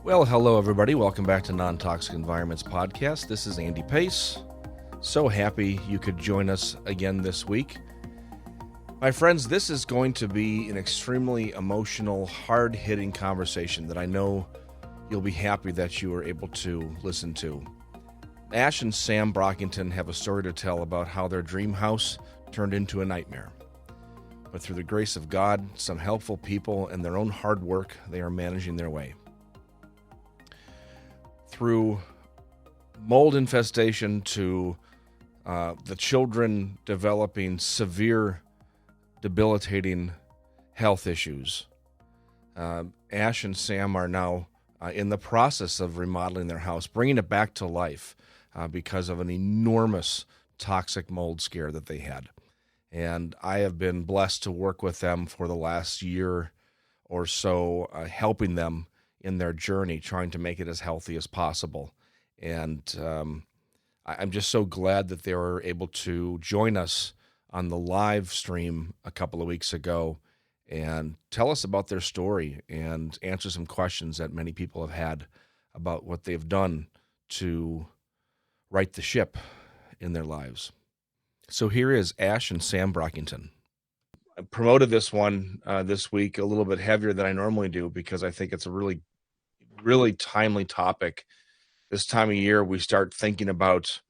Well, hello everybody. Welcome back to Non-Toxic Environments Podcast. This is Andy Pace. So happy you could join us again this week. My friends, this is going to be an extremely emotional, hard-hitting conversation that I know you'll be happy that you were able to listen to. Ash and Sam Brockington have a story to tell about how their dream house turned into a nightmare. But through the grace of God, some helpful people, and their own hard work, they are managing their way. Through mold infestation to the children developing severe, debilitating health issues, Ash and Sam are now in the process of remodeling their house, bringing it back to life because of an enormous toxic mold scare that they had. And I have been blessed to work with them for the last year or so, helping them in their journey, trying to make it as healthy as possible. And I'm just so glad that they were able to join us on the live stream a couple of weeks ago and tell us about their story and answer some questions that many people have had about what they've done to right the ship in their lives. So here is Ash and Sam Brockington. I promoted this one this week a little bit heavier than I normally do because I think it's a really timely topic. This time of year, we start thinking about,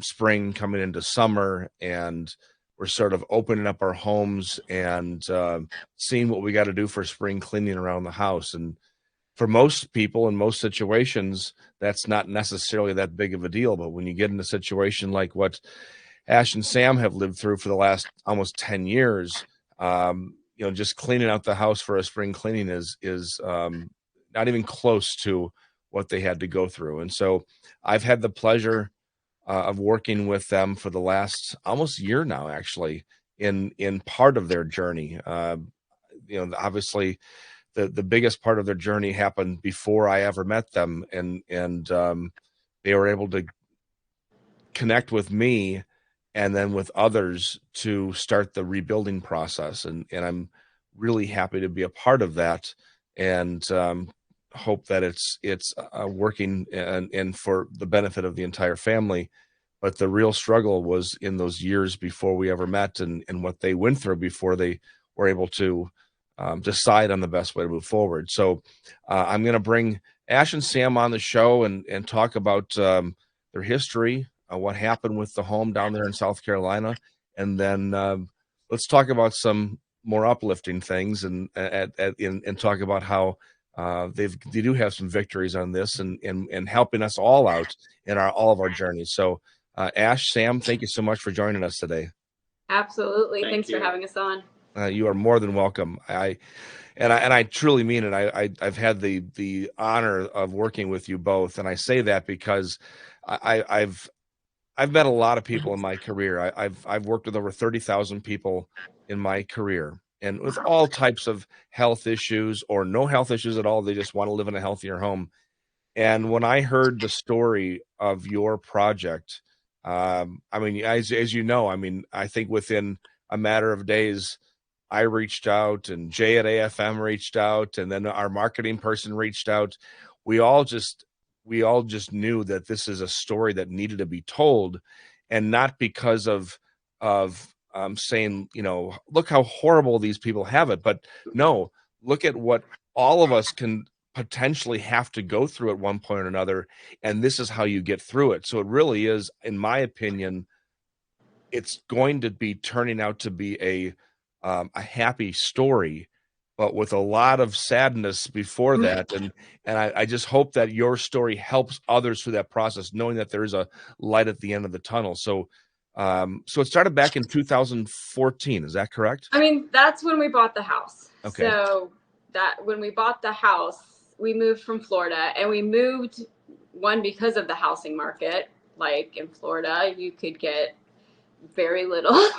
spring coming into summer, and we're sort of opening up our homes and seeing what we got to do for spring cleaning around the house. And for most people in most situations, that's not necessarily that big of a deal. But when you get in a situation like what Ash and Sam have lived through for the last almost 10 years, just cleaning out the house for a spring cleaning is not even close to what they had to go through. And so I've had the pleasure of working with them for the last almost year now, actually, in part of their journey. Obviously the biggest part of their journey happened before I ever met them. And they were able to connect with me and then with others to start the rebuilding process. And I'm really happy to be a part of that. And hope that it's working and for the benefit of the entire family. But the real struggle was in those years before we ever met and what they went through before they were able to decide on the best way to move forward. So I'm going to bring Ash and Sam on the show and talk about their history, what happened with the home down there in South Carolina. And then let's talk about some more uplifting things and talk about how they do have some victories on this and helping us all out in all of our journeys. So Ash, Sam, thank you so much for joining us today. Absolutely. Thanks for having us on. You are more than welcome. I truly mean it. I've had the honor of working with you both. And I say that because I've met a lot of people in my career. I've worked with over 30,000 people in my career, and with all types of health issues or no health issues at all. They just want to live in a healthier home. And when I heard the story of your project, as you know, I think within a matter of days, I reached out and Jay at AFM reached out, and then our marketing person reached out. We all just knew that this is a story that needed to be told, and not because of saying, look how horrible these people have it. But no, look at what all of us can potentially have to go through at one point or another. And this is how you get through it. So it really is, in my opinion, it's going to be turning out to be a happy story, but with a lot of sadness before that. And I just hope that your story helps others through that process, knowing that there is a light at the end of the tunnel. So it started back in 2014. Is that correct? That's when we bought the house. Okay. So when we bought the house, we moved from Florida, and we moved because of the housing market. Like in Florida, you could get very little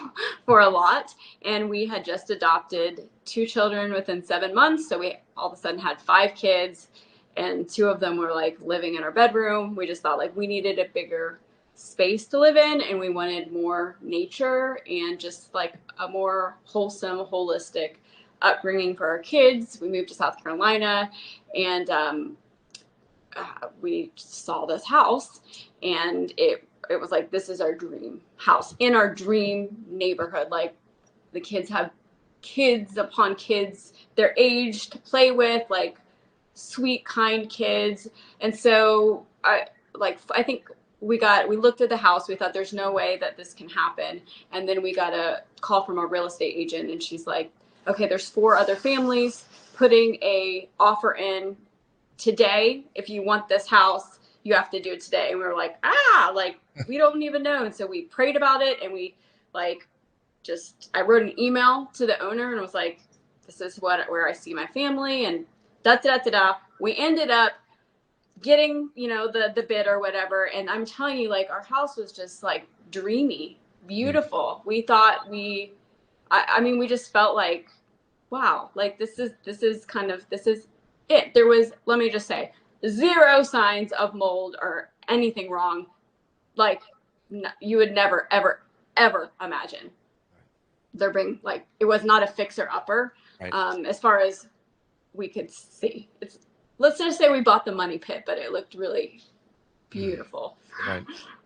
for a lot. And we had just adopted 2 children within 7 months. So we all of a sudden had 5 kids, and 2 of them were living in our bedroom. We just thought we needed a bigger space to live in, and we wanted more nature and just a more wholesome, holistic upbringing for our kids. We moved to South Carolina, and we saw this house, and it was like, this is our dream house in our dream neighborhood. Like, the kids have kids upon kids their age to play with, like sweet, kind kids. And so I think we looked at the house. We thought, there's no way that this can happen. And then we got a call from a real estate agent, and she's like, okay, there's 4 other families putting a offer in today. If you want this house, you have to do it today. And we were like, like, we don't even know. And so we prayed about it, and we like, I wrote an email to the owner and was like, this is where I see my family, and da. We ended up getting, the bid or whatever. And I'm telling you, like, our house was just like dreamy, beautiful. We thought I mean, we just felt like, wow, like this is it. There was, let me just say, 0 signs of mold or anything wrong. Like, you would never, ever, ever imagine there being, like, it was not a fixer upper. Right. As far as we could see. Let's just say we bought the money pit, but it looked really beautiful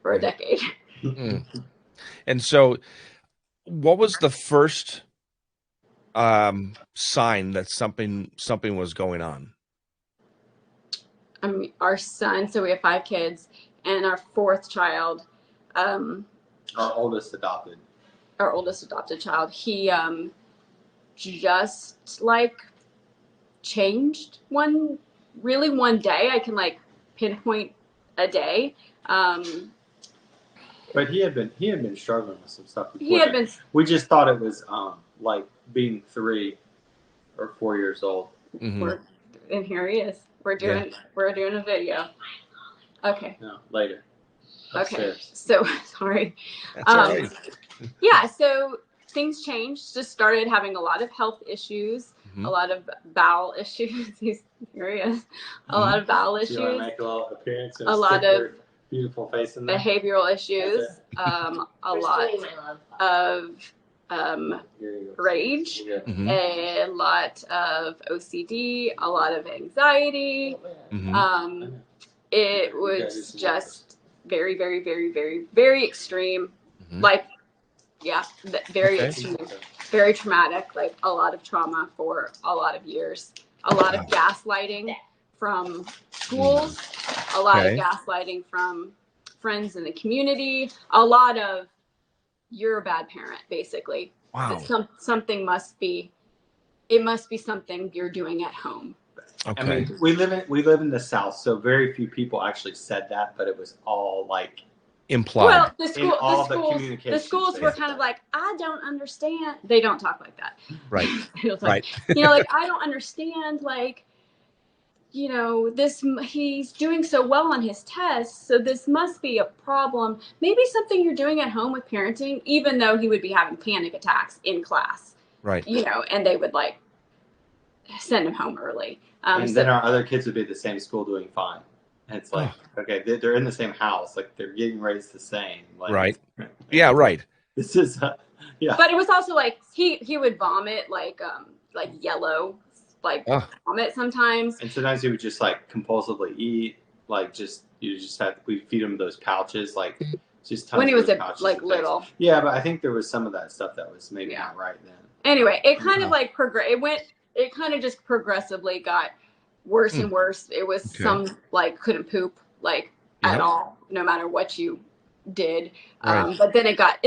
for a decade. And so, what was the first sign that something was going on? I mean, our son, so we have 5 kids, and our 4th child, our oldest adopted child, he just like changed one day. I can like pinpoint a day. But he had been struggling with some stuff before. We just thought it was like being 3 or 4 years old. And here he is. We're doing a video. Okay. No, later. Okay. Upstairs. So sorry. That's all right. Yeah. So things changed. Just started having a lot of health issues, a lot of bowel issues. Here he is. A lot of bowel issues. You want to make a little appearance and a lot of beautiful face in there? Behavioral issues. A lot of rage, a lot of OCD, a lot of anxiety. It was just very, very, very, very, very extreme. Like, very extreme, very traumatic, like a lot of trauma for a lot of years, a lot of gaslighting from schools, a lot of gaslighting from friends in the community, a lot of, you're a bad parent, basically. Wow. Something must be something you're doing at home. Okay. I mean, we live in the South, so very few people actually said that, but it was all like implied. Well, the schools were kind of like, I don't understand. They don't talk like that. Right. Like, like, I don't understand, like, he's doing so well on his tests, so this must be a problem. Maybe something you're doing at home with parenting, even though he would be having panic attacks in class. Right. And they would like send him home early. And then our other kids would be at the same school doing fine. And it's like, okay, they're in the same house, like they're getting raised the same. Like, right. Yeah. Right. This is, yeah. But it was also like he would vomit like yellow, like vomit sometimes. And sometimes he would just like compulsively eat, like we feed him those pouches, like just tons when he was like little. Yeah, but I think there was some of that stuff that was maybe not right then. Anyway, it kind of like it kind of just progressively got worse and worse. It was some like couldn't poop like at all, no matter what you did. Right. But then it got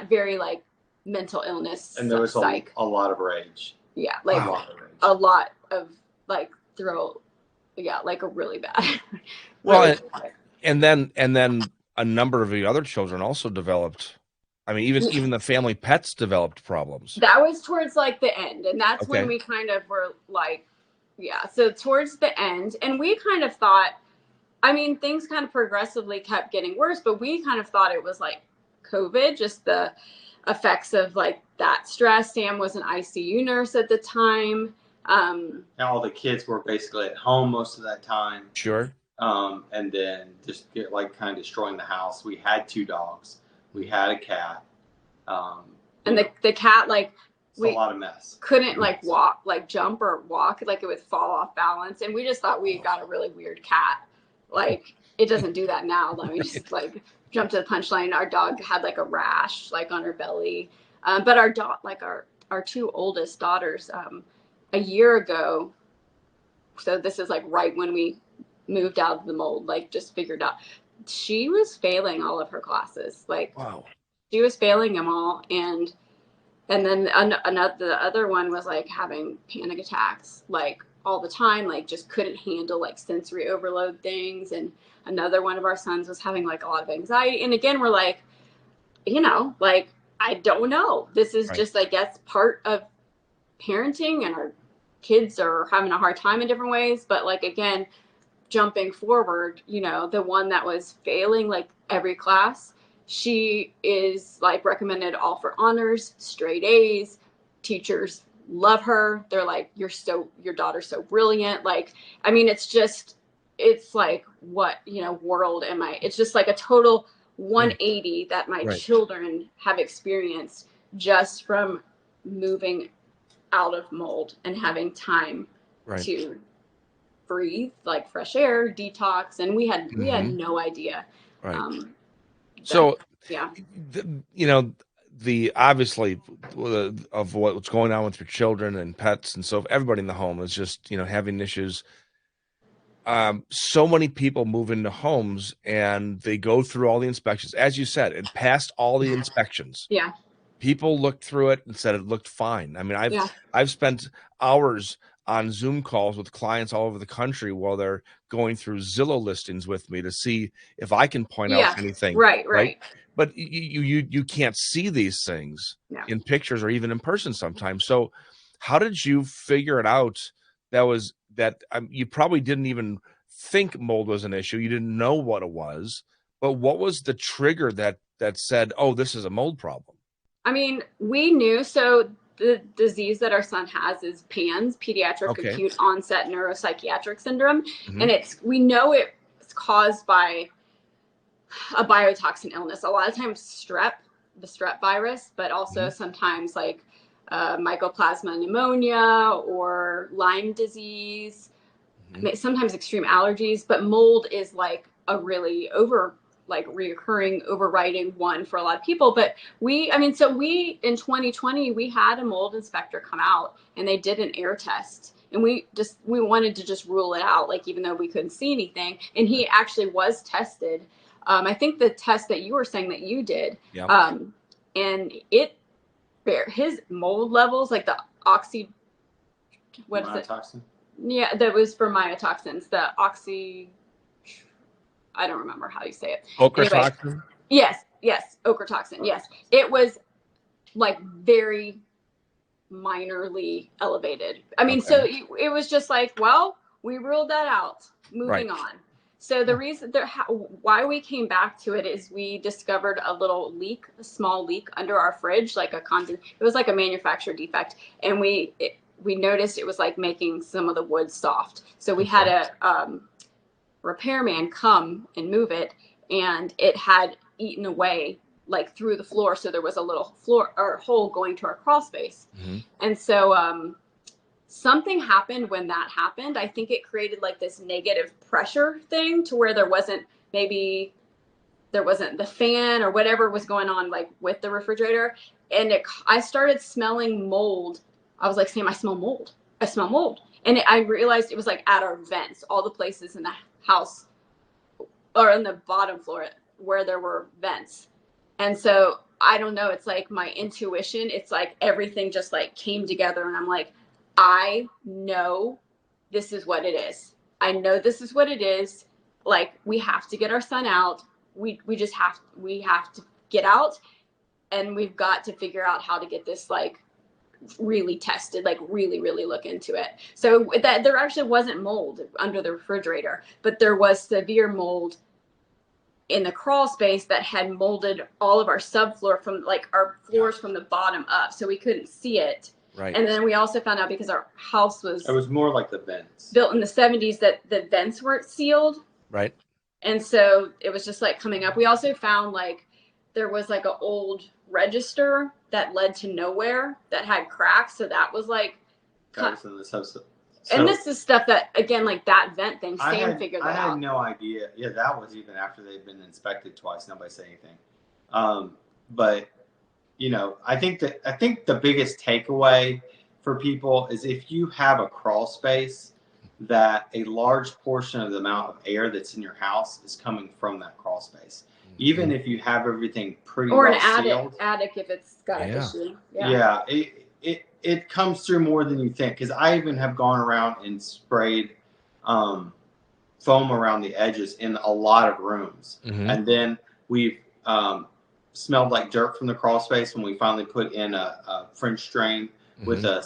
very like mental illness, and there was a lot of rage. Yeah, like a lot of like like a really bad. Well, and then a number of the other children also developed. I mean, even the family pets developed problems. That was towards like the end, and that's when we kind of were like, so towards the end, and we kind of thought, I mean, things kind of progressively kept getting worse, but we kind of thought it was like COVID, just the effects of like that stress. Sam was an ICU nurse at the time. And all the kids were basically at home most of that time. Sure. And then just like kind of destroying the house. We had 2 dogs. We had a cat. And the cat, like, a lot of mess. Couldn't like walk, like jump or walk, like it would fall off balance. And we just thought we got a really weird cat. Like, it doesn't do that now. Let me just like jump to the punchline. Our dog had like a rash like on her belly. But our dog, like our two oldest daughters, a year ago, so this is like right when we moved out of the mold, like just figured out, she was failing all of her classes. Like, wow, she was failing them all. And then the other one was like having panic attacks, like all the time, like just couldn't handle like sensory overload things. And another one of our sons was having like a lot of anxiety. And again, we're like, like, I don't know. This is just, I guess, part of parenting, and our kids are having a hard time in different ways. But like, again, jumping forward, the one that was failing like every class, she is like recommended all for honors, straight A's. Teachers love her. They're like, your daughter's so brilliant. Like, I mean, it's like, what, world am I? It's just like a total 180 that my children have experienced just from moving out of mold and having time to breathe, like fresh air, detox. And we had no idea. So, yeah, the obviously of what's going on with your children and pets, and so everybody in the home is just, having issues. So many people move into homes and they go through all the inspections, as you said, and passed all the inspections. Yeah. People looked through it and said it looked fine. I mean, I've spent hours on Zoom calls with clients all over the country while they're going through Zillow listings with me to see if I can point out anything. Right. But you can't see these things in pictures or even in person sometimes. So how did you figure it out? That you probably didn't even think mold was an issue. You didn't know what it was, but what was the trigger that said, oh, this is a mold problem? I mean, we knew. So the disease that our son has is PANS, pediatric acute onset neuropsychiatric syndrome. And we know it's caused by a biotoxin illness. A lot of times the strep virus, but also sometimes like mycoplasma pneumonia or Lyme disease, sometimes extreme allergies. But mold is like a really reoccurring, overriding one for a lot of people. But we in 2020, we had a mold inspector come out and they did an air test, and we wanted to just rule it out, like, even though we couldn't see anything. And he actually was tested. I think the test that you were saying that you did, and his mold levels, like the mycotoxin? Yeah, that was for mycotoxins. The I don't remember how you say it. Ochratoxin? Anyway, yes, ochratoxin. Yes, it was like very minorly elevated. I mean, so it was just like, well, we ruled that out. Moving on. So the reason why we came back to it is we discovered a small leak under our fridge, like it was like a manufacturer defect, and we noticed it was like making some of the wood soft. So we had a repairman come and move it, and it had eaten away like through the floor. So there was a little floor or hole going to our crawl space. And so something happened when that happened. I think it created like this negative pressure thing to where there wasn't the fan or whatever was going on like with the refrigerator. And I started smelling mold. I was like, Sam, I smell mold. And I realized it was like at our vents, all the places in the house or on the bottom floor where there were vents. And so I don't know, it's like my intuition, it's like everything just like came together, and I'm like, I know this is what it is. I know this is what it is. Like, we have to get our son out. We have to get out, and we've got to figure out how to get this like really tested, like really, really look into it. So that there actually wasn't mold under the refrigerator, but there was severe mold in the crawl space that had molded all of our subfloor from like our floors from the bottom up. So we couldn't see it. Right. And then we also found out, because our house it was more like the vents built in the 70s, that the vents weren't sealed. Right. And so it was just like coming up. We also found like there was like an old register that led to nowhere that had cracks. So that was like that was in the So, and this is stuff that, again, like that vent thing, Sam figured that out. I had no idea. Yeah, that was even after they'd been inspected twice. Nobody said anything. But you know, I think the biggest takeaway for people is if you have a crawl space, that a large portion of the amount of air that's in your house is coming from that crawl space. Even if you have everything pretty or well an sealed. attic if it's got an issue. Yeah, it comes through more than you think. Because I even have gone around and sprayed foam around the edges in a lot of rooms, and then we've smelled like dirt from the crawl space when we finally put in a French drain with a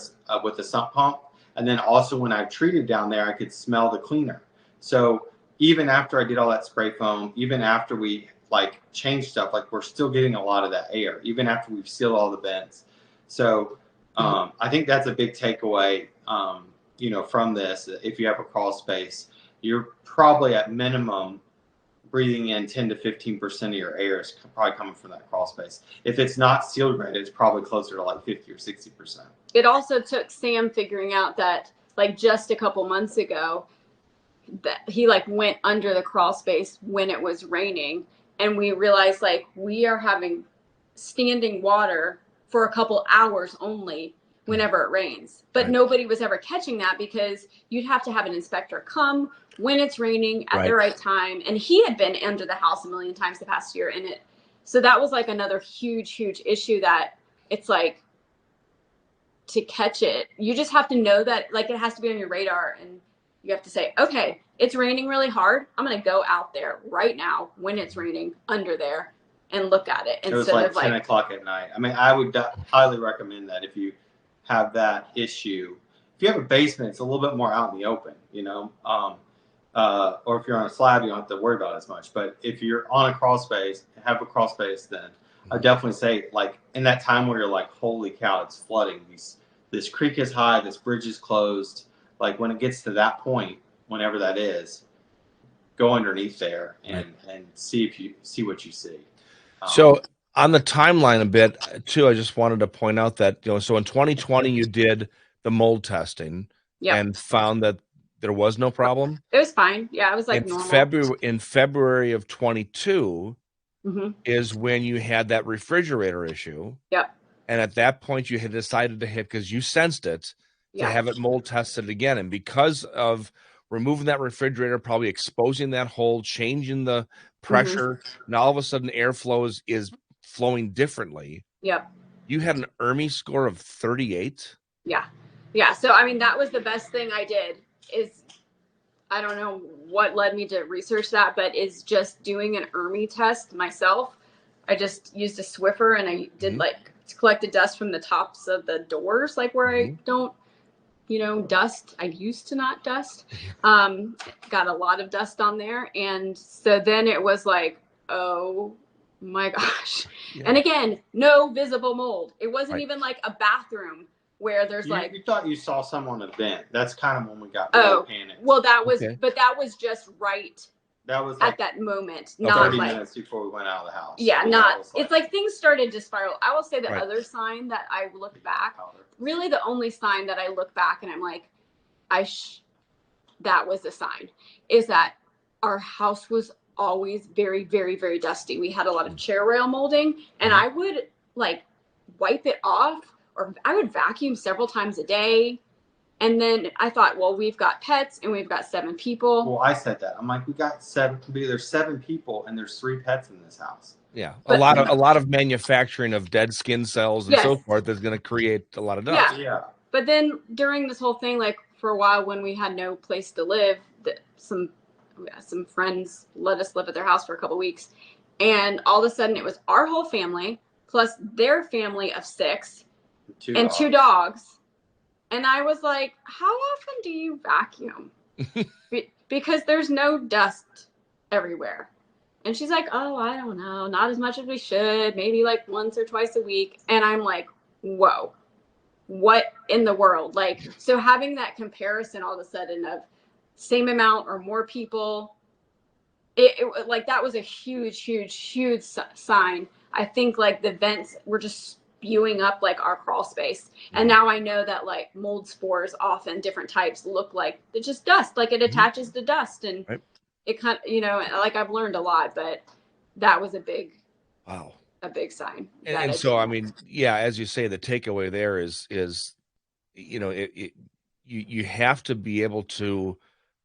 sump pump. And then also when I treated down there, I could smell the cleaner. So even after I did all that spray foam, even after we like changed stuff, like we're still getting a lot of that air, even after we've sealed all the vents. So I think that's a big takeaway, you know, from this. If you have a crawl space, you're probably at minimum breathing in 10 to 15% of your air is probably coming from that crawl space. If it's not sealed right, it's probably closer to like 50 or 60%. It also took Sam figuring out that like just a couple months ago that he like went under the crawl space when it was raining, and we realized like we are having standing water for a couple hours only whenever it rains. But nobody was ever catching that because you'd have to have an inspector come when it's raining at the right time. And he had been under the house a million times the past year. And so that was like another huge issue that it's like to catch it. You just have to know that like it has to be on your radar, and you have to say, okay, it's raining really hard. I'm going to go out there right now when it's raining under there and look at it. It was like 10 o'clock at night. I mean, I would highly recommend that if you have that issue. If you have a basement, it's a little bit more out in the open, you know, or if you're on a slab, you don't have to worry about it as much. But if you're on a crawl space, have a crawl space, then I definitely say, like, in that time where you're like, holy cow, it's flooding. This creek is high, this bridge is closed. Like, when it gets to that point, whenever that is, go underneath there and see what you see. So on the timeline a bit too, I just wanted to point out that, you know, so in 2020 you did the mold testing and found that there was no problem. It was fine. Yeah, it was like normal. In February of 22 is when you had that refrigerator issue. Yep. And at that point you had decided to hit, because you sensed it, to have it mold tested again. And because of removing that refrigerator, probably exposing that hole, changing the pressure, and all of a sudden airflow is flowing differently. Yep. You had an ERMI score of 38. Yeah. So I mean, that was the best thing I did. Is I don't know what led me to research that, but is just doing an ERMI test myself. I just used a Swiffer and I did like collected dust from the tops of the doors, like where I don't, you know, dust. I used to not dust. Got a lot of dust on there. And so then it was like, oh my gosh. Yeah. And again, no visible mold. It wasn't even like a bathroom where there's you thought you saw someone on a vent. That's kind of when we got really panicked. Well, that was, but that was just right. That was like at that moment, not 30 like, minutes before we went out of the house. Yeah, it's like things started to spiral. I will say the other sign that I look back, really the only sign that I look back and I'm like, that was the sign, is that our house was always very, very, very dusty. We had a lot of chair rail molding, and I would like wipe it off, or I would vacuum several times a day. And then I thought, well, we've got pets and we've got 7 people. Well, I said that. I'm like, we got 7. There's 7 people and there's 3 pets in this house. Yeah, a lot of manufacturing of dead skin cells and so forth is going to create a lot of dust. Yeah. But then during this whole thing, like for a while when we had no place to live, some friends let us live at their house for a couple weeks, and all of a sudden it was our whole family plus their family of 6 and 2 dogs. And I was like, how often do you vacuum? Because there's no dust everywhere. And she's like, oh, I don't know. Not as much as we should. Maybe like once or twice a week. And I'm like, whoa, what in the world? Like, so having that comparison all of a sudden of same amount or more people, like that was a huge sign. I think like the vents were just spewing up like our crawl space. And now I know that like mold spores, often different types, look like it's just dust, like it attaches to dust, and it kind of, like I've learned a lot, but that was a big sign. And so, I mean, yeah, as you say, the takeaway there is, you have to be able to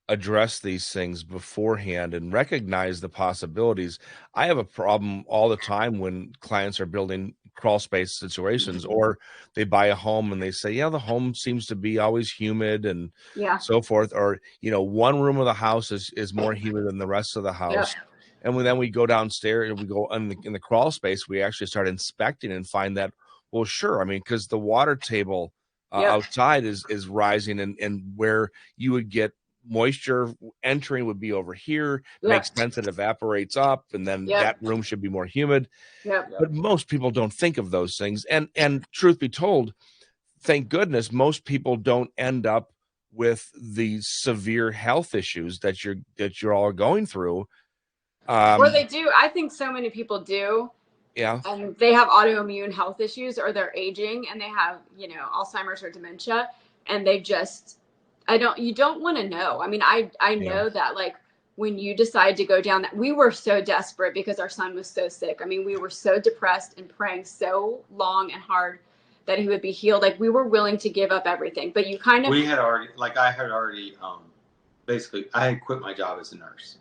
address these things beforehand and recognize the possibilities. I have a problem all the time when clients are building crawl space situations, or they buy a home and they say, yeah, the home seems to be always humid and so forth. Or, one room of the house is more humid than the rest of the house. And then we go downstairs and we go in the crawl space, we actually start inspecting and find that, well, sure. I mean, because the water table outside is rising, and where you would get moisture entering would be over here. Makes sense, it evaporates up, and then that room should be more humid. But most people don't think of those things. And truth be told, thank goodness most people don't end up with the severe health issues that you're all going through. Or they do. I think so many people do. Yeah. And they have autoimmune health issues, or they're aging and they have, Alzheimer's or dementia, and they just, you don't want to know. I mean, I know that like when you decide to go down that, we were so desperate because our son was so sick. I mean, we were so depressed and praying so long and hard that he would be healed. Like we were willing to give up everything, but you kind of, I had already, basically I had quit my job as a nurse.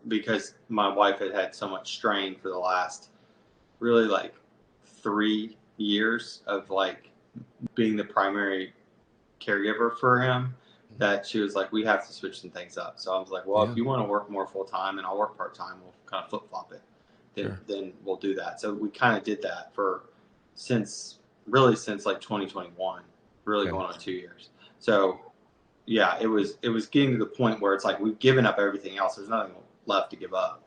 Because my wife had so much strain for the last really like 3 years of like being the primary caregiver for him, that she was like, we have to switch some things up. So I was like, well, if you want to work more full time and I'll work part time, we'll kind of flip flop it. Then we'll do that. So we kind of did that since like 2021, really going on 2 years. So yeah, it was getting to the point where it's like we've given up everything else. There's nothing left to give up.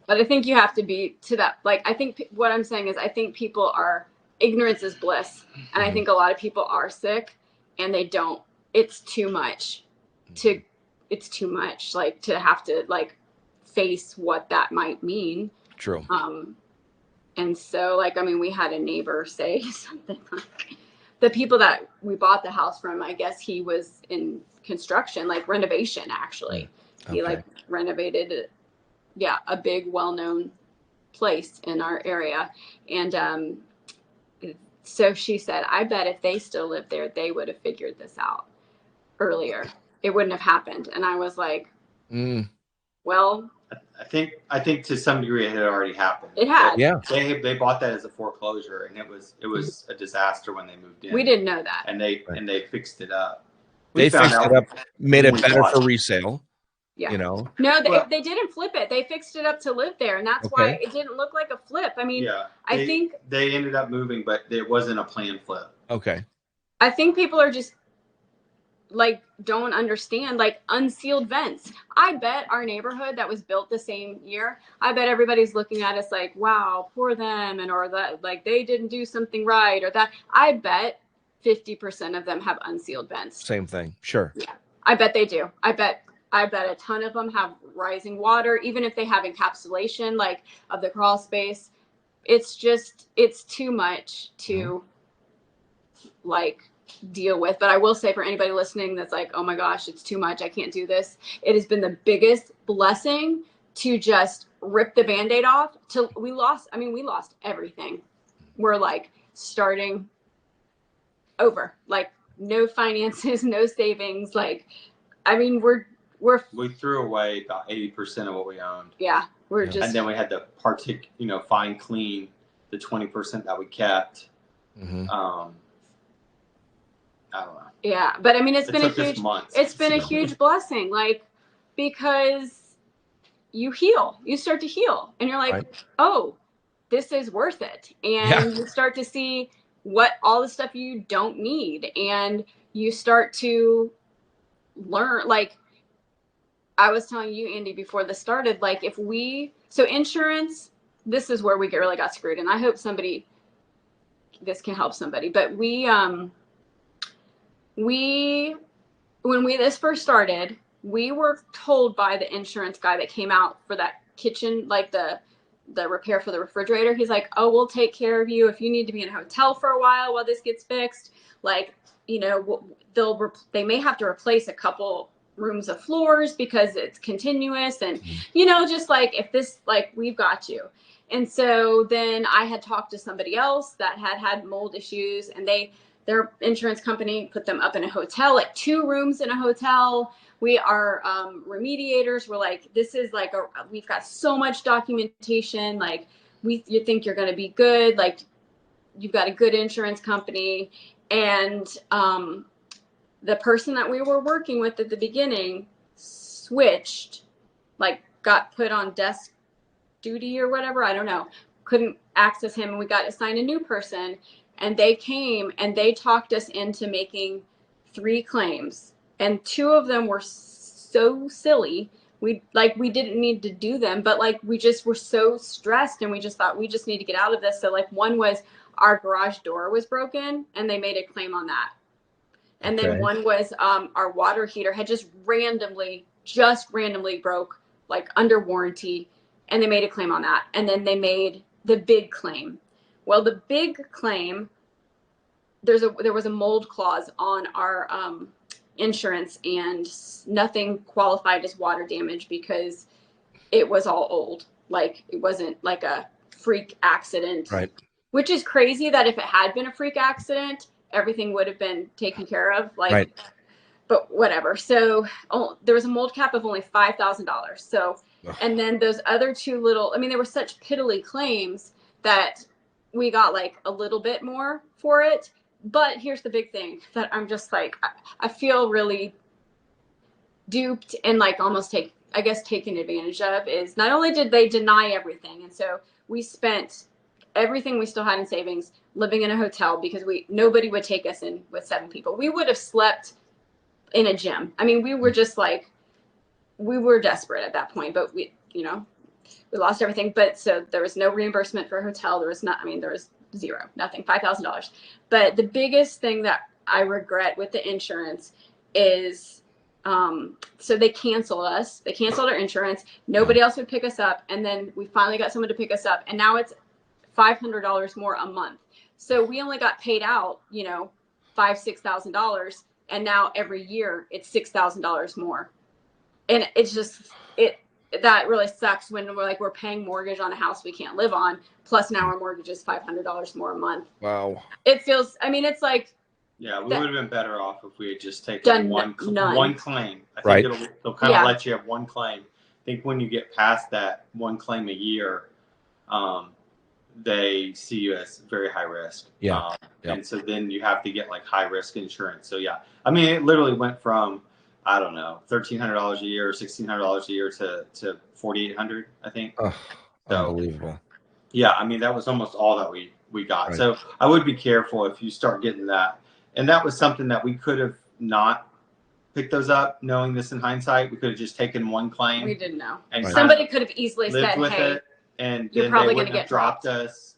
But I think you have to be to that. Like, I think what I'm saying is I think people ignorance is bliss. And I think a lot of people are sick and they don't, it's too much like to have to like face what that might mean. True. And so like, I mean, we had a neighbor say something like, the people that we bought the house from, I guess he was in construction, like renovation, actually. He like renovated it. Yeah, a big, well-known place in our area. And so she said, I bet if they still lived there, they would have figured this out earlier. It wouldn't have happened. And I was like, well, I think to some degree it had already happened. It had. Yeah. They bought that as a foreclosure, and it was a disaster when they moved in. We didn't know that. And they fixed it up. They fixed it up, made it better for resale. Yeah. No, they didn't flip it. They fixed it up to live there, and that's why it didn't look like a flip. I mean, I think they ended up moving, but it wasn't a planned flip. Okay. I think people are just like don't understand like unsealed vents. I bet our neighborhood that was built the same year, I bet everybody's looking at us like, wow, poor them, and or that like they didn't do something right, or that. I bet 50% of them have unsealed vents. Same thing. Sure. Yeah. I bet they do. I bet a ton of them have rising water, even if they have encapsulation like of the crawl space. It's too much to like deal with. But I will say, for anybody listening that's like, oh my gosh, it's too much, I can't do this, it has been the biggest blessing to just rip the Band-Aid off. We lost everything. We're like starting over, like no finances, no savings. Like, I mean, we threw away about 80% of what we owned. Yeah, and then we had to fine clean the 20% that we kept. I don't know. Yeah, but I mean, it's been a huge blessing, like, because you start to heal, and you're like, oh, this is worth it, and you start to see what all the stuff you don't need, and you start to learn, like. I was telling you, Andy, before this started, like so insurance, this is where we really got screwed. And I hope this can help somebody. But when this first started, we were told by the insurance guy that came out for that kitchen, like the the repair for the refrigerator. He's like, oh, we'll take care of you if you need to be in a hotel for a while this gets fixed. Like, you know, they may have to replace a couple rooms of floors because it's continuous, and you know, just like if this, like, we've got you. And so then I had talked to somebody else that had mold issues, and their insurance company put them up in a hotel, like 2 rooms in a hotel. We are remediators. We're like, this is like we've got so much documentation. Like, you think you're going to be good. Like, you've got a good insurance company. And the person that we were working with at the beginning switched, like, got put on desk duty or whatever. I don't know. Couldn't access him. And we got assigned a new person. And they came and they talked us into making 3 claims. And 2 of them were so silly. We didn't need to do them, but like, we just were so stressed, and we just thought we just need to get out of this. So like, one was our garage door was broken, and they made a claim on that. And then one was our water heater had just randomly broke, like under warranty, and they made a claim on that. And then they made the big claim. Well, the big claim, there was a mold clause on our insurance, and nothing qualified as water damage because it was all old. Like, it wasn't like a freak accident. Right. Which is crazy that if it had been a freak accident, everything would have been taken care of. Like, right. But whatever. So there was a mold cap of only $5,000. So, and then those other 2 little, I mean, they were such piddly claims that we got like a little bit more for it. But here's the big thing that I'm just like, I feel really duped and like almost taken advantage of, is not only did they deny everything. And so we spent everything we still had in savings living in a hotel because nobody would take us in with 7 people. We would have slept in a gym. I mean, we were just like, we were desperate at that point, but we lost everything. But so there was no reimbursement for a hotel. There was zero, nothing, $5,000. But the biggest thing that I regret with the insurance is, so they canceled us. They canceled our insurance. Nobody else would pick us up. And then we finally got someone to pick us up. And now it's $500 more a month. So we only got paid out, $5,000-$6,000. And now every year it's $6,000 more. And it's just, that really sucks when we're paying mortgage on a house we can't live on. Plus now our mortgage is $500 more a month. Wow. It feels, I mean, it's like. Yeah, we would have been better off if we had just taken one claim. I think they'll kind of let you have one claim. I think when you get past that one claim a year, they see you as very high risk. Yeah. And so then you have to get like high risk insurance. So yeah, I mean, it literally went from, I don't know, $1,300 a year, $1,600 a year to $4,800, I think. Oh, so, unbelievable. Yeah, I mean, that was almost all that we got. Right. So I would be careful if you start getting that. And that was something that we could have not picked those up, knowing this in hindsight. We could have just taken one claim. We didn't know. And somebody could have easily said, hey, it, and you're then probably they going to get dropped us.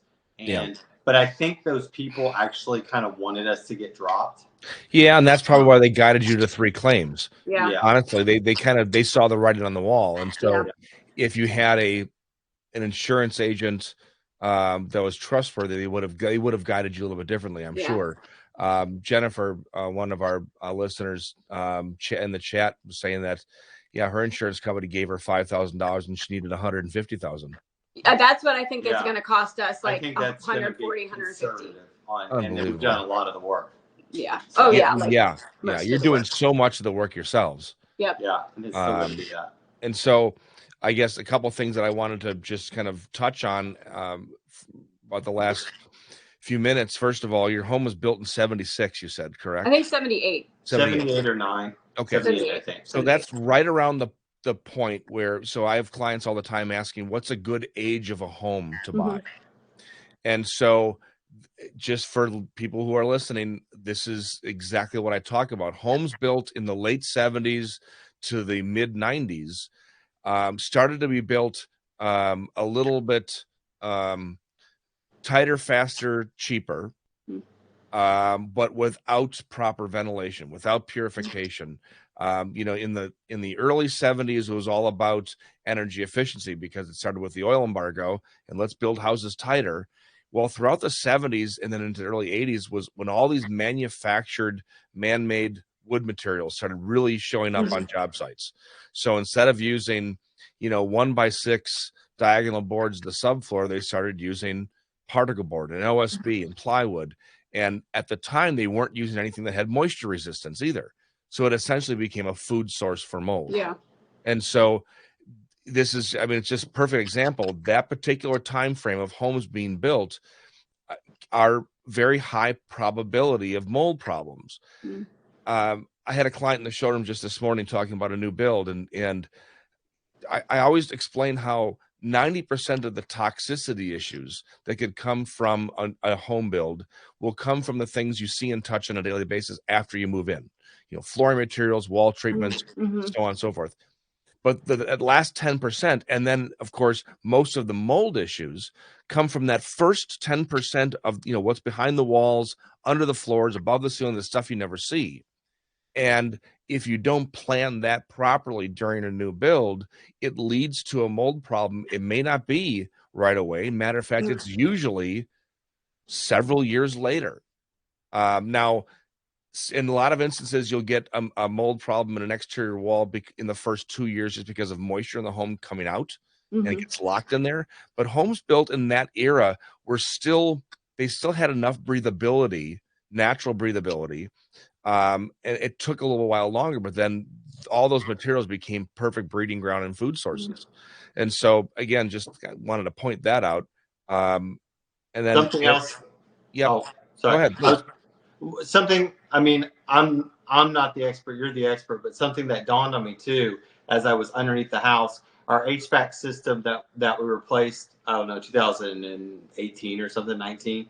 But I think those people actually kind of wanted us to get dropped. Yeah, and that's probably why they guided you to 3 claims. Yeah. Honestly, they saw the writing on the wall. And so if you had an insurance agent that was trustworthy, they would have guided you a little bit differently, I'm sure. Jennifer, one of our listeners in the chat, was saying that, her insurance company gave her $5,000 and she needed $150,000. That's what I think it's going to cost us, like $140, $150. And we've done a lot of the work. Yeah. So, oh yeah. You're doing so much of the work yourselves. Yep. Yeah. And it's still going to do that. And so, I guess a couple things that I wanted to just kind of touch on about the last few minutes. First of all, your home was built in 76, you said, correct? I think 78. 78 or 9. Okay. 78, I think. So that's right around the point where, so I have clients all the time asking, what's a good age of a home to buy? And so just for people who are listening, this is exactly what I talk about. Homes built in the late 70s to the mid 90s started to be built a little bit tighter, faster, cheaper, but without proper ventilation, without purification. In the early 70s, it was all about energy efficiency because it started with the oil embargo and let's build houses tighter. Well, throughout the 70s and then into the early 80s was when all these manufactured man-made wood materials started really showing up on job sites. So instead of using, 1x6 diagonal boards the subfloor, they started using particle board and OSB and plywood. And at the time, they weren't using anything that had moisture resistance either. So it essentially became a food source for mold. Yeah. And so this is, it's just a perfect example. That particular time frame of homes being built are very high probability of mold problems. I had a client in the showroom just this morning talking about a new build, and I always explain how 90% of the toxicity issues that could come from a home build will come from the things you see and touch on a daily basis after you move in. Flooring materials, wall treatments, so on and so forth. But the last 10%, and then, of course, most of the mold issues come from that first 10% of, what's behind the walls, under the floors, above the ceiling, the stuff you never see. And if you don't plan that properly during a new build, it leads to a mold problem. It may not be right away. Matter of fact, it's usually several years later. Now, in a lot of instances, you'll get a mold problem in an exterior wall in the first 2 years just because of moisture in the home coming out and it gets locked in there. But homes built in that era they still had enough breathability, natural breathability. And it took a little while longer, but then all those materials became perfect breeding ground and food sources. And so, again, just wanted to point that out. And then something else. Yeah. Oh, sorry. Go ahead. Something. I'm not the expert. You're the expert. But something that dawned on me too, as I was underneath the house, our HVAC system that we replaced. I don't know, 2018 or something, 19.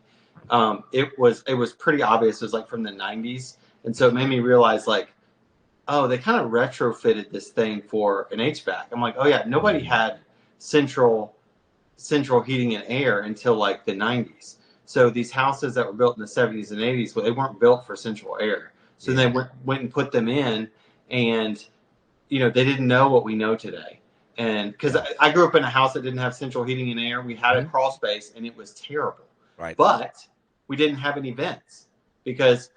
It was pretty obvious. It was like from the 90s. And so it made me realize, like, oh, they kind of retrofitted this thing for an HVAC. I'm like, oh yeah, nobody had central heating and air until like the 90s. So these houses that were built in the 70s and 80s, well, they weren't built for central air. So they went and put them in, and they didn't know what we know today. And because I grew up in a house that didn't have central heating and air, we had a crawl space, and it was terrible. Right. But we didn't have any vents because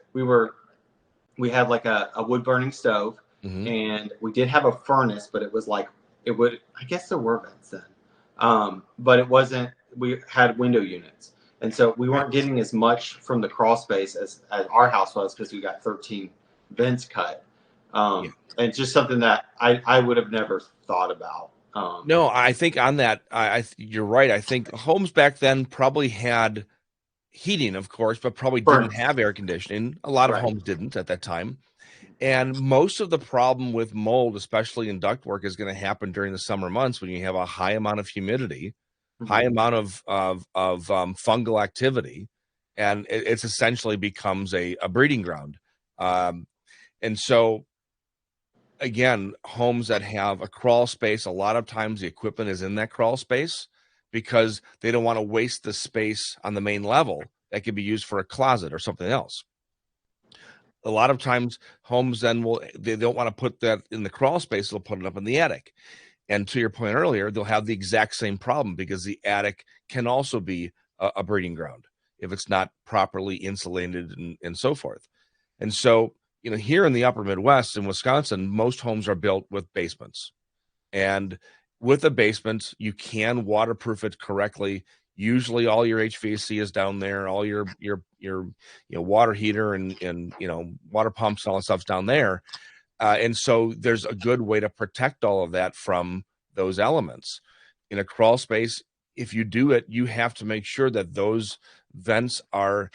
we had like a wood burning stove, and we did have a furnace, but I guess there were vents then. But it wasn't, we had window units. And so we weren't getting as much from the crawl space as our house was because we got 13 vents cut. And just something that I would have never thought about. No, I think on that, you're right. I think homes back then probably had heating, of course, but probably didn't have air conditioning. A lot of homes didn't at that time. And most of the problem with mold, especially in ductwork, is going to happen during the summer months when you have a high amount of humidity, high amount of fungal activity, and it's essentially becomes a breeding ground. And so, again, homes that have a crawl space, a lot of times the equipment is in that crawl space because they don't want to waste the space on the main level that could be used for a closet or something else. A lot of times homes then they don't want to put that in the crawl space, they'll put it up in the attic. And to your point earlier, they'll have the exact same problem because the attic can also be a breeding ground if it's not properly insulated and so forth. And so, here in the upper Midwest in Wisconsin, most homes are built with basements. And with a basement, you can waterproof it correctly. Usually all your HVAC is down there, all your water heater and water pumps and all that stuff's down there. And so there's a good way to protect all of that from those elements. In a crawl space, if you do it, you have to make sure that those vents are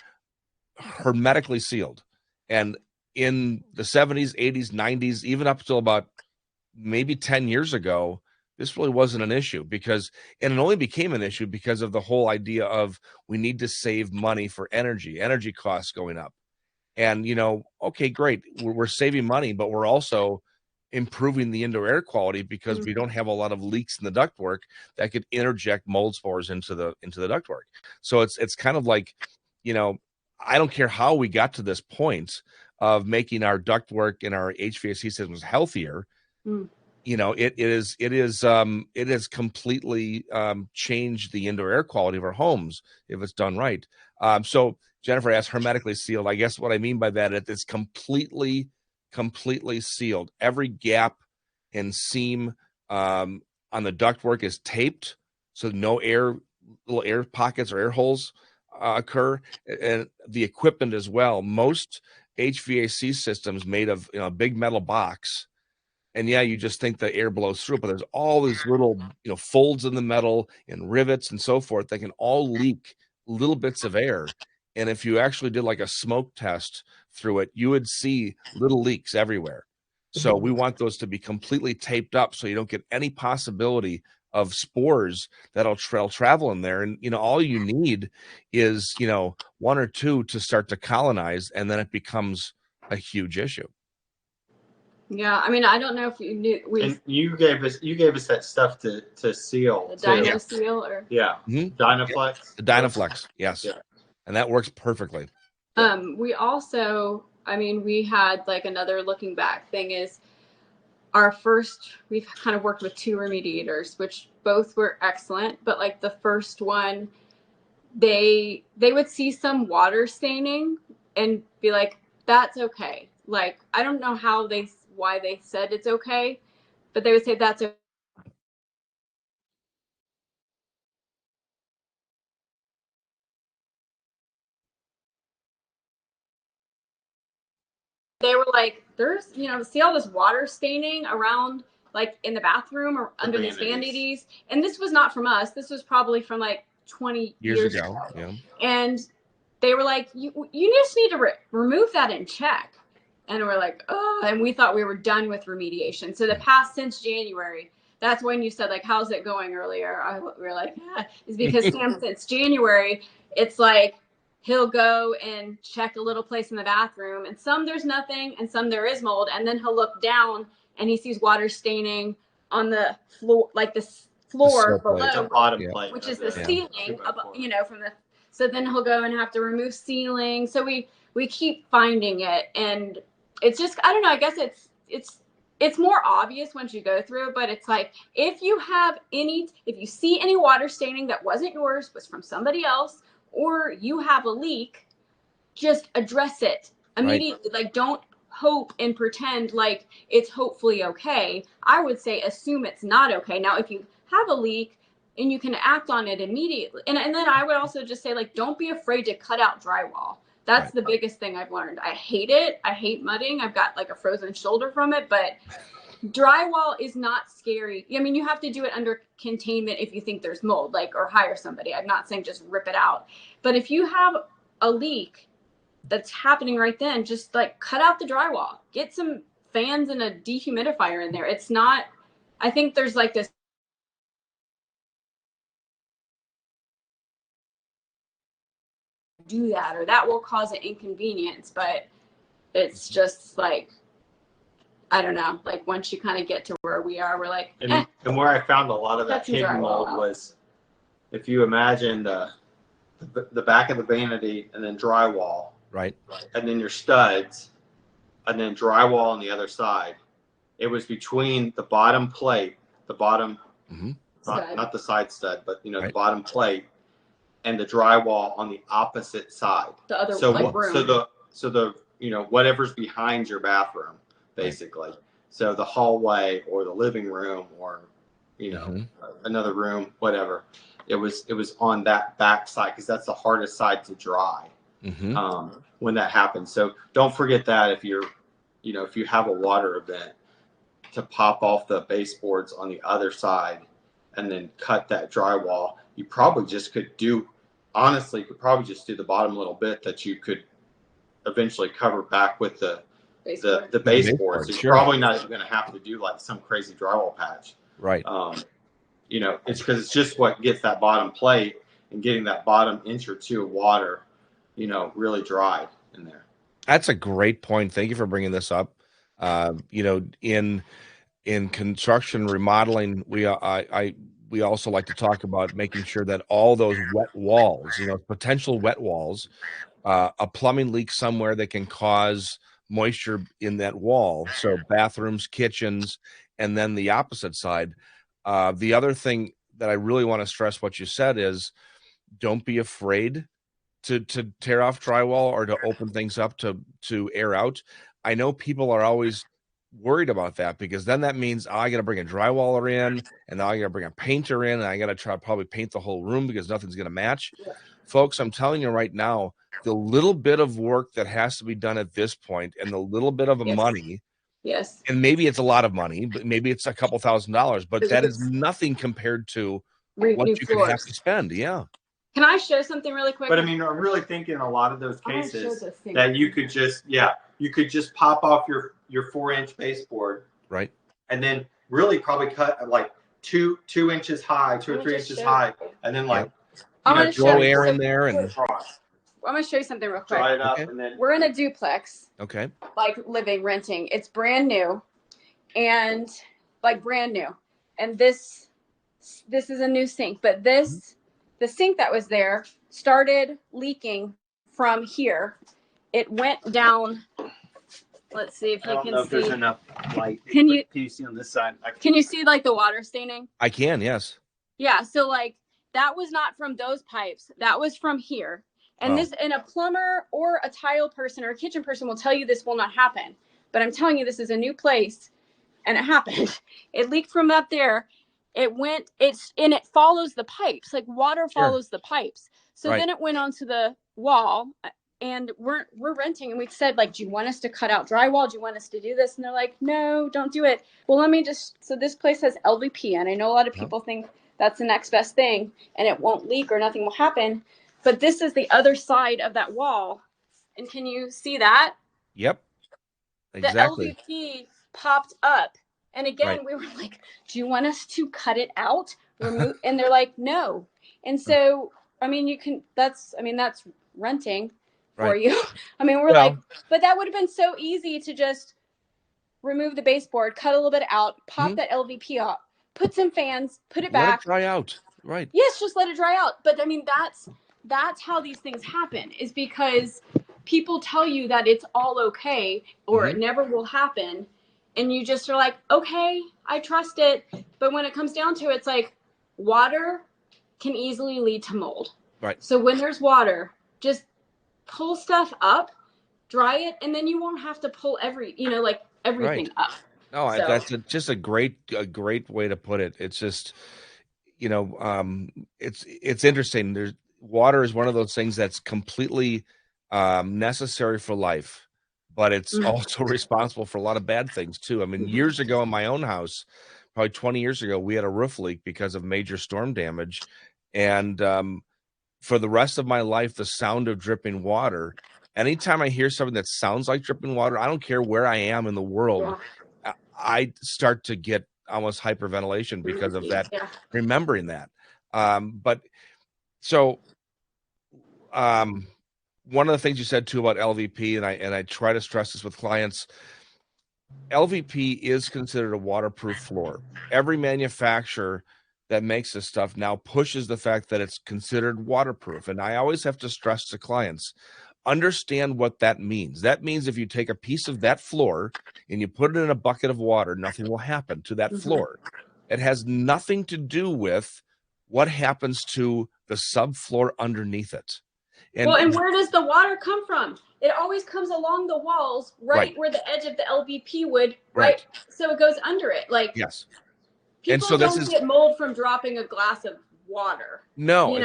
hermetically sealed. And in the 70s, 80s, 90s, even up until about maybe 10 years ago, this really wasn't an issue and it only became an issue because of the whole idea of we need to save money for energy costs going up. And, okay, great. We're saving money, but we're also improving the indoor air quality because we don't have a lot of leaks in the ductwork that could interject mold spores into the ductwork. So it's kind of like, I don't care how we got to this point of making our ductwork and our HVAC systems healthier, you know, it has completely changed the indoor air quality of our homes if it's done right. So Jennifer asked, hermetically sealed. I guess what I mean by that, it's completely sealed. Every gap and seam on the ductwork is taped, so no little air pockets or air holes occur, and the equipment as well. Most HVAC systems made of, you know, a big metal box, and yeah, you just think the air blows through it, but there's all these little, you know, folds in the metal and rivets and so forth that can all leak little bits of air. And if you actually did like a smoke test through it, you would see little leaks everywhere. So we want those to be completely taped up so you don't get any possibility of spores that'll travel in there. And, you know, all you need is, you know, one or two to start to colonize, and then it becomes a huge issue. Yeah, I mean, I don't know if you knew. And you gave us that stuff to seal. The Dino Seal, or Dynaflex. The Dynaflex, yes, and that works perfectly. We also, I mean, we had like another looking back thing is we've kind of worked with 2 remediators, which both were excellent, but like the first one, they would see some water staining and be like, that's okay. Like, I don't know why they said it's okay, but they would say that's okay. They were like, there's, you know, see all this water staining around, like in the bathroom or under the vanities. And this was not from us. This was probably from like 20 years ago. Yeah. And they were like, you just need to remove that and check. And we're like, oh, and we thought we were done with remediation. So the past since January, that's when you said like, how's it going earlier? We were like, is because Sam, since January, it's like, he'll go and check a little place in the bathroom, and some there's nothing and some there is mold. And then he'll look down and he sees water staining on the floor, like the floor below, the bottom plate, which is the ceiling, you know, so then he'll go and have to remove ceiling. So we keep finding it, and it's just, I don't know, I guess it's more obvious once you go through it, but it's like, if you see any water staining that wasn't yours, was from somebody else, or you have a leak, just address it immediately. Right. Like, don't hope and pretend like it's hopefully okay. I would say assume it's not okay. Now, if you have a leak and you can act on it immediately, and then I would also just say, like, don't be afraid to cut out drywall. That's the biggest thing I've learned. I hate it. I hate mudding. I've got like a frozen shoulder from it, but drywall is not scary. I mean, you have to do it under containment if you think there's mold, like, or hire somebody. I'm not saying just rip it out. But if you have a leak that's happening right then, just like cut out the drywall. Get some fans and a dehumidifier in there. It's not, I think there's like this do that, or that will cause an inconvenience, but it's just like, I don't know, like once you kind of get to where we are, we're like, and where I found a lot of that hidden mold was, if you imagine the back of the vanity and then drywall, right, and then your studs, and then drywall on the other side. It was between the bottom plate, the bottom, not the side stud, but you know, the bottom plate, and the drywall on the opposite side. The other room. So the you know, whatever's behind your bathroom, basically. Right. So the hallway or the living room or, you know, another room, whatever. It was on that back side, because that's the hardest side to dry when that happens. So don't forget that if you have a water event, to pop off the baseboards on the other side and then cut that drywall. You probably just could do the bottom little bit that you could eventually cover back with the baseboards. So you're probably not even going to have to do like some crazy drywall patch. Right. You know, it's because it's just what gets that bottom plate and getting that bottom inch or two of water, you know, really dried in there. That's a great point. Thank you for bringing this up. You know, in construction remodeling, we also like to talk about making sure that all those wet walls, you know, potential wet walls, a plumbing leak somewhere that can cause moisture in that wall. So bathrooms, kitchens, and then the opposite side. The other thing that I really want to stress what you said is don't be afraid to tear off drywall or to open things up to air out. I know people are always worried about that because then that means I got to bring a drywaller in, and now I got to bring a painter in, and I got to try probably paint the whole room because nothing's going to match. Yeah. Folks, I'm telling you right now, the little bit of work that has to be done at this point and the little bit of money, yes, and maybe it's a lot of money, but maybe it's a couple $1,000s, but that is nothing compared to what you could have to spend. Yeah. Can I show something really quick? But I mean, I'm really thinking in a lot of those cases that you could just pop off your 4-inch baseboard, right, and then really probably cut like 2 inches high, 2 or 3 inches high, and then like blow air in there and. I'm going to show you something real quick. Dry it up, and then we're in a duplex. Okay. Like renting. It's brand new, and like brand new. And this is a new sink, but the sink that was there started leaking from here. It went down. Let's see if you can see. I don't know if there's enough light. Can you see on this side? Can you see like the water staining? I can, yes. Yeah, so like that was not from those pipes. That was from here. And and a plumber or a tile person or a kitchen person will tell you this will not happen. But I'm telling you, this is a new place, and it happened. It leaked from up there. It follows the pipes. Like water follows the pipes. So then it went onto the wall, and we're renting, and we said, like, do you want us to cut out drywall? Do you want us to do this? And they're like, no, don't do it. Well, so this place has LVP, and I know a lot of people think that's the next best thing, and it won't leak or nothing will happen. But this is the other side of that wall. And can you see that? Yep. Exactly. The LVP popped up. And again, we were like, do you want us to cut it out? Remove? And they're like, no. And so, I mean, that's renting for you. I mean, we're like, but that would have been so easy to just remove the baseboard, cut a little bit out, pop that LVP up, put some fans, put it back. Let it dry out. Right. Yes, just let it dry out. But I mean, that's how these things happen, is because people tell you that it's all okay or it never will happen. And you just are like, okay, I trust it. But when it comes down to it, it's like water can easily lead to mold. Right. So when there's water, just pull stuff up, dry it, and then you won't have to pull everything up. No, that's just a great way to put it. It's just, it's interesting. Water is one of those things that's completely necessary for life, but it's also responsible for a lot of bad things too. I mean, years ago in my own house, probably 20 years ago, we had a roof leak because of major storm damage. And for the rest of my life, the sound of dripping water, anytime I hear something that sounds like dripping water, I don't care where I am in the world, I start to get almost hyperventilation because of that, remembering that. One of the things you said too about LVP, and I try to stress this with clients, LVP is considered a waterproof floor. Every manufacturer that makes this stuff now pushes the fact that it's considered waterproof. And I always have to stress to clients, understand what that means. That means if you take a piece of that floor and you put it in a bucket of water, nothing will happen to that floor. It has nothing to do with what happens to the subfloor underneath it. And where does the water come from? It always comes along the walls, right where the edge of the LVP would, right? So it goes under it. Like, yes. People don't get mold from dropping a glass of water. No.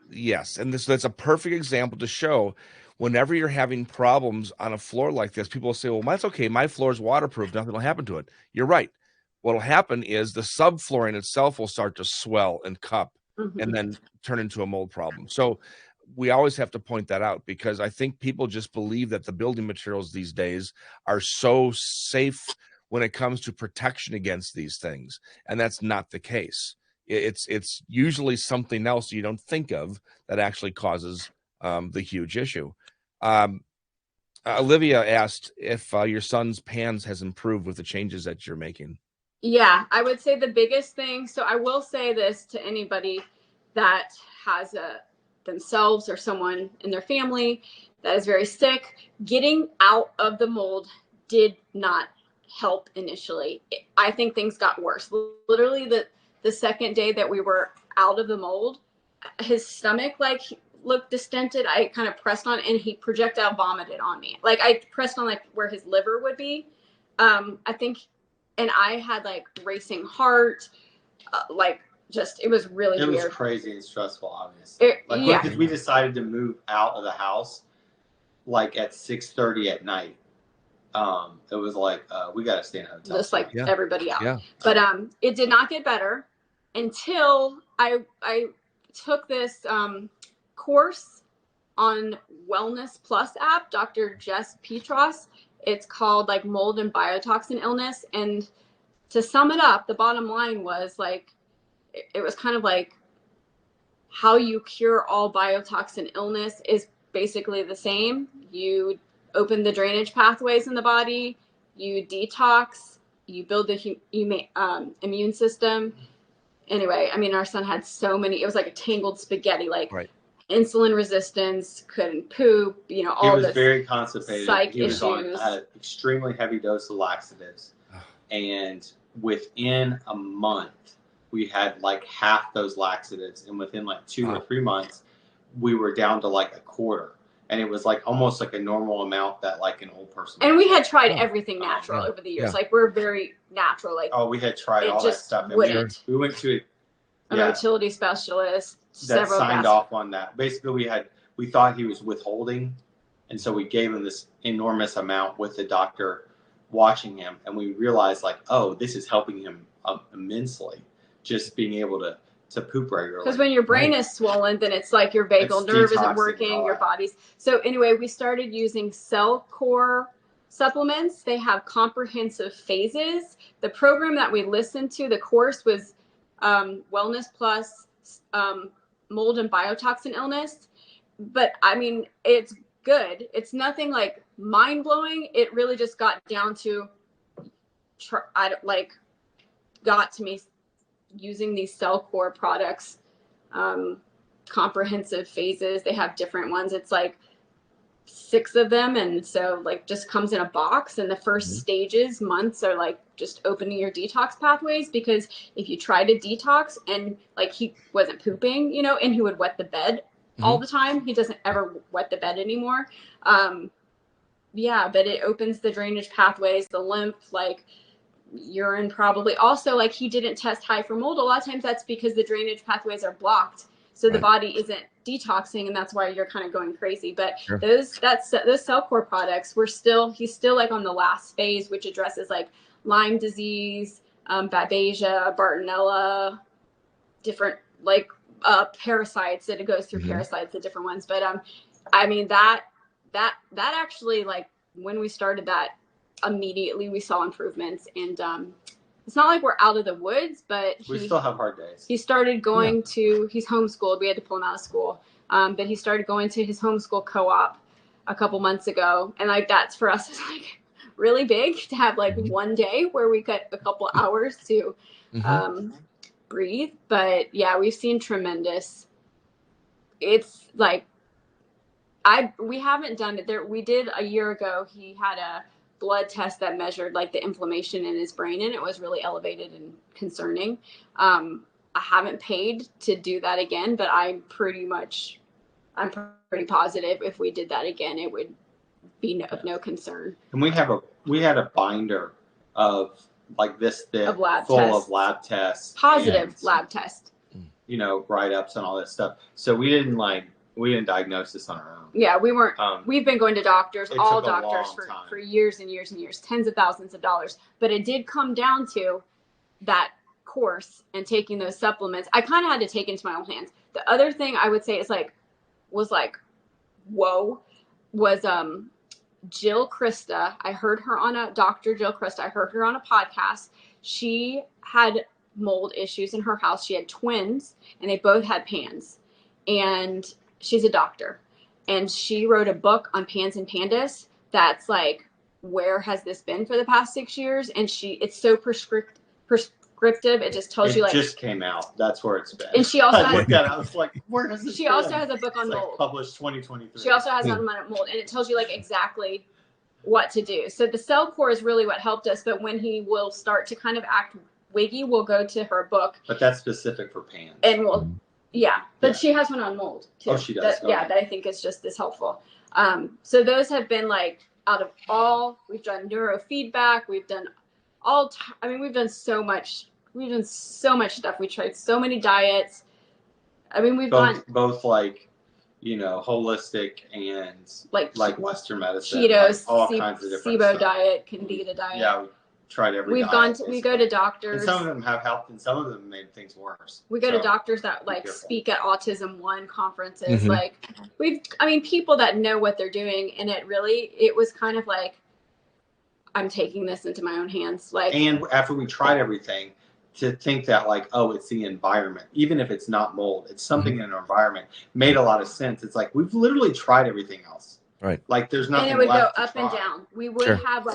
Yes. And that's a perfect example to show whenever you're having problems on a floor like this, people will say, well, that's okay. My floor is waterproof. Nothing will happen to it. You're right. What will happen is the subflooring itself will start to swell and cup and then turn into a mold problem. So we always have to point that out, because I think people just believe that the building materials these days are so safe when it comes to protection against these things. And that's not the case. It's usually something else you don't think of that actually causes the huge issue. Olivia asked if your son's pans has improved with the changes that you're making. Yeah, I would say the biggest thing. So I will say this to anybody that has themselves or someone in their family that is very sick. Getting out of the mold did not help initially. I think things got worse. Literally the second day that we were out of the mold, his stomach like looked distended. I kind of pressed on and he projectile vomited on me. Like I pressed on like where his liver would be. I think, and I had like racing heart, like just, it was really weird. It was crazy and stressful, obviously. Because we decided to move out of the house like at 6:30 at night. It was like, we got to stay in a hotel. Just like everybody else. Yeah. But it did not get better until I took this course on Wellness Plus app, Dr. Jess Petros. It's called like mold and biotoxin illness. And to sum it up, the bottom line was like, it was kind of like how you cure all biotoxin illness is basically the same. You open the drainage pathways in the body, you detox, you build the immune system. Anyway, I mean, our son had so many, it was like a tangled spaghetti, like insulin resistance, couldn't poop, you know, all this. He was very constipated. Psych he was issues. On an extremely heavy dose of laxatives. And within a month, we had like half those laxatives. And within like 2 or 3 months, we were down to like a quarter. And it was like almost like a normal amount that like an old person. And we had tried everything natural over the years. Like we're very natural. Like we had tried all that stuff. And we went to a fertility specialist. That signed off on that. Basically, we thought he was withholding, and so we gave him this enormous amount with the doctor watching him, and we realized like, oh, this is helping him immensely, just being able to poop regularly. Because when your brain is swollen, then it's like your vagal nerve isn't working, your body's. So anyway, we started using Cell Core supplements. They have comprehensive phases. The program that we listened to, the course was Wellness Plus, mold and biotoxin illness. But I mean, it's good. It's nothing like mind blowing. It really just got down to, got to me using these Cell Core products, comprehensive phases. They have different ones. It's like 6 of them. And so like just comes in a box, and the first stages, months, are like just opening your detox pathways, because if you try to detox and like he wasn't pooping, you know, and he would wet the bed all the time. He doesn't ever wet the bed anymore. But it opens the drainage pathways, the lymph, like urine probably. Also, like he didn't test high for mold. A lot of times that's because the drainage pathways are blocked. So the body isn't detoxing, and that's why you're kind of going crazy. But those Cell Core products, he's still like on the last phase, which addresses like Lyme disease, Babesia, Bartonella, different like parasites that it goes through parasites, the different ones. But I mean that actually, like when we started that, immediately we saw improvements. And it's not like we're out of the woods, but we still have hard days. He started going to, he's homeschooled. We had to pull him out of school. But he started going to his homeschool co-op a couple months ago. And like, that's for us is like really big to have like one day where we got a couple hours to breathe. But yeah, we've seen tremendous. It's like, we haven't done it there. We did a year ago. He had a blood test that measured like the inflammation in his brain, and it was really elevated and concerning. I haven't paid to do that again, but I'm pretty positive if we did that again, it would be of no concern. And we had a binder of like this thick, of lab tests, positive lab test, you know, write-ups and all that stuff. So we didn't diagnose this on our own. Yeah, we weren't. We've been going to doctors, all doctors for years and years and years, tens of thousands of dollars. But it did come down to that course and taking those supplements. I kind of had to take it into my own hands. The other thing I would say is was Jill Krista. I heard her on Dr. Jill Krista. I heard her on a podcast. She had mold issues in her house. She had twins, and they both had PANS. And she's a doctor. And she wrote a book on PANS and PANDAS that's like, where has this been for the past 6 years? And it's so prescriptive. It just tells you like. It just came out. That's where it's been. And she also I looked at it. I was like, where does this? She also has a book on mold. Published 2023. She also has on mold, and it tells you like exactly what to do. So the cell core is really what helped us. But when he will start to kind of act wiggy, we'll go to her book. But that's specific for pans. And we'll, but she has one on mold too. Oh, she does. That I think is just as helpful. So those have been like out of all. We've done neurofeedback. We've done we've done so much. We've done so much stuff. We tried so many diets. I mean, we've gone both like, holistic and like Western medicine, keto, all kinds of different SIBO stuff. diet, Candida diet. Yeah, we tried every. We go to doctors. And some of them have helped, and some of them made things worse. We go to doctors that speak at Autism One conferences. People that know what they're doing, and it was kind of like, I'm taking this into my own hands. And after we tried everything, to think that it's the environment, even if it's not mold, it's something in an environment, made a lot of sense. It's like, we've literally tried everything else. Right. Like there's nothing. And it would go left up to and try. down. We would have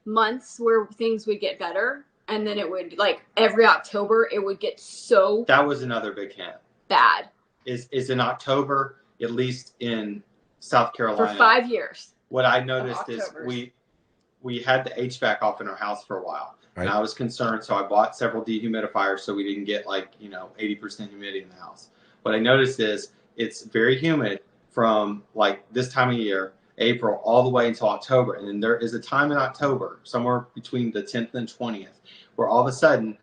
months where things would get better. And then it would every October, it would get so. That was another big hint. Bad. Is in October, at least in South Carolina. For 5 years. What I noticed is we had the HVAC off in our house for a while. Right. And I was concerned, so I bought several dehumidifiers so we didn't get 80% humidity in the house. What I noticed is it's very humid from this time of year, April, all the way until October. And then there is a time in October, somewhere between the 10th and 20th, where all of a sudden,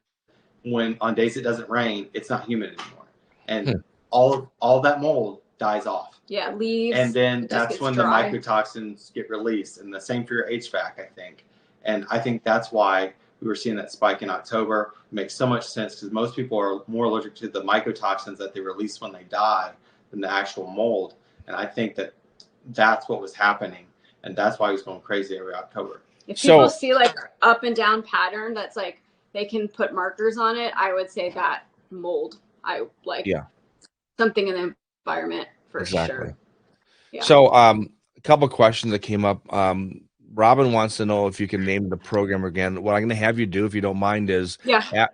when on days it doesn't rain, it's not humid anymore. And all that mold dies off. Yeah, leaves. And then that's when dry. the mycotoxins get released. And the same for your HVAC, I think. And I think that's why we were seeing that spike in October. It makes so much sense because most people are more allergic to the mycotoxins that they release when they die than the actual mold. And I think that's what was happening. And that's why he was going crazy every October. If people see up and down pattern, that's they can put markers on it. I would say that mold. Something in the environment for sure. Yeah. So a couple of questions that came up. Robin wants to know if you can name the program again. What I'm going to have you do, if you don't mind, is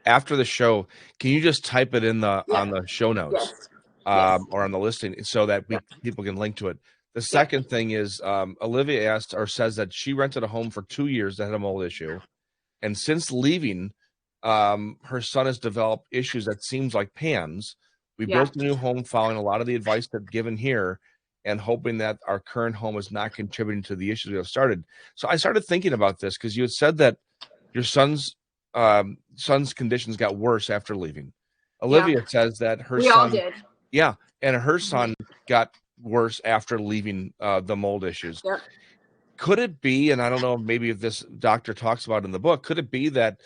after the show, can you just type it in on the show notes or on the listing so that people can link to it? The second thing is Olivia asked or says that she rented a home for 2 years that had a mold issue. And since leaving, her son has developed issues that seems like PANS. We built a new home following a lot of the advice that's given here and hoping that our current home is not contributing to the issues we have started. So I started thinking about this because you had said that your son's conditions got worse after leaving. Olivia says that her son all did. Yeah, and her son got worse after leaving the mold issues. Yep. Could it be, and I don't know, maybe if this doctor talks about it in the book, could it be that,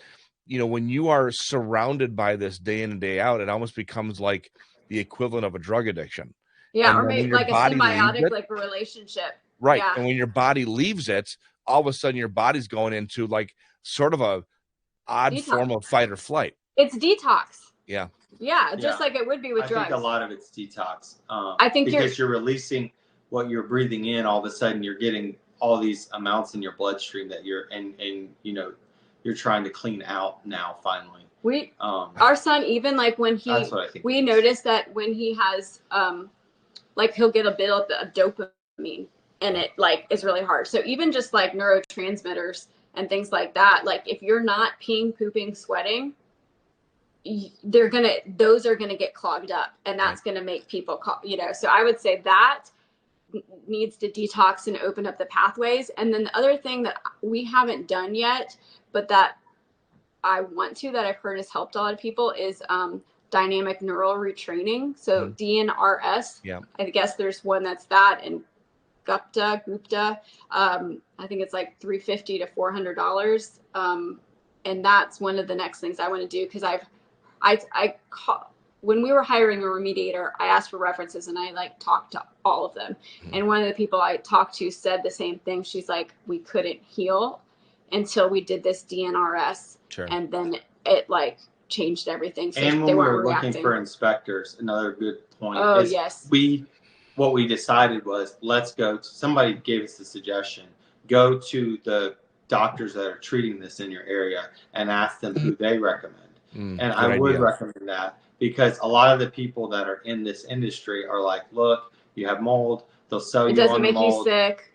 when you are surrounded by this day in and day out, it almost becomes like the equivalent of a drug addiction? Yeah, or maybe like a symbiotic, like a relationship. Right. Yeah. And when your body leaves it, all of a sudden your body's going into sort of a odd form of fight or flight. It's detox. Yeah. Yeah, just like it would be with drugs. I think a lot of it's detox. I think because you're releasing what you're breathing in, all of a sudden you're getting all these amounts in your bloodstream that you're you're trying to clean out now finally. Our son, even when we noticed that when he has he'll get a bit of dopamine and it is really hard. So even just neurotransmitters and things like that, if you're not peeing, pooping, sweating, those are gonna get clogged up, and that's gonna make people so I would say that needs to detox and open up the pathways. And then the other thing that we haven't done yet, but that I want to, that I've heard has helped a lot of people, is dynamic neural retraining. So DNRS. Yeah. I guess there's one that's that, and Gupta. I think it's $350 to $400. And that's one of the next things I want to do, because when we were hiring a remediator, I asked for references and I talked to all of them. Mm-hmm. And one of the people I talked to said the same thing. She's like, we couldn't heal until we did this DNRS. Sure. And then it changed everything. So and when we were looking for inspectors, another good point. Oh, yes. What we decided was, let's go to, somebody gave us the suggestion, go to the doctors that are treating this in your area and ask them who they recommend. And I would recommend that, because a lot of the people that are in this industry are like, look, you have mold, they'll sell you on the mold. It doesn't make you sick.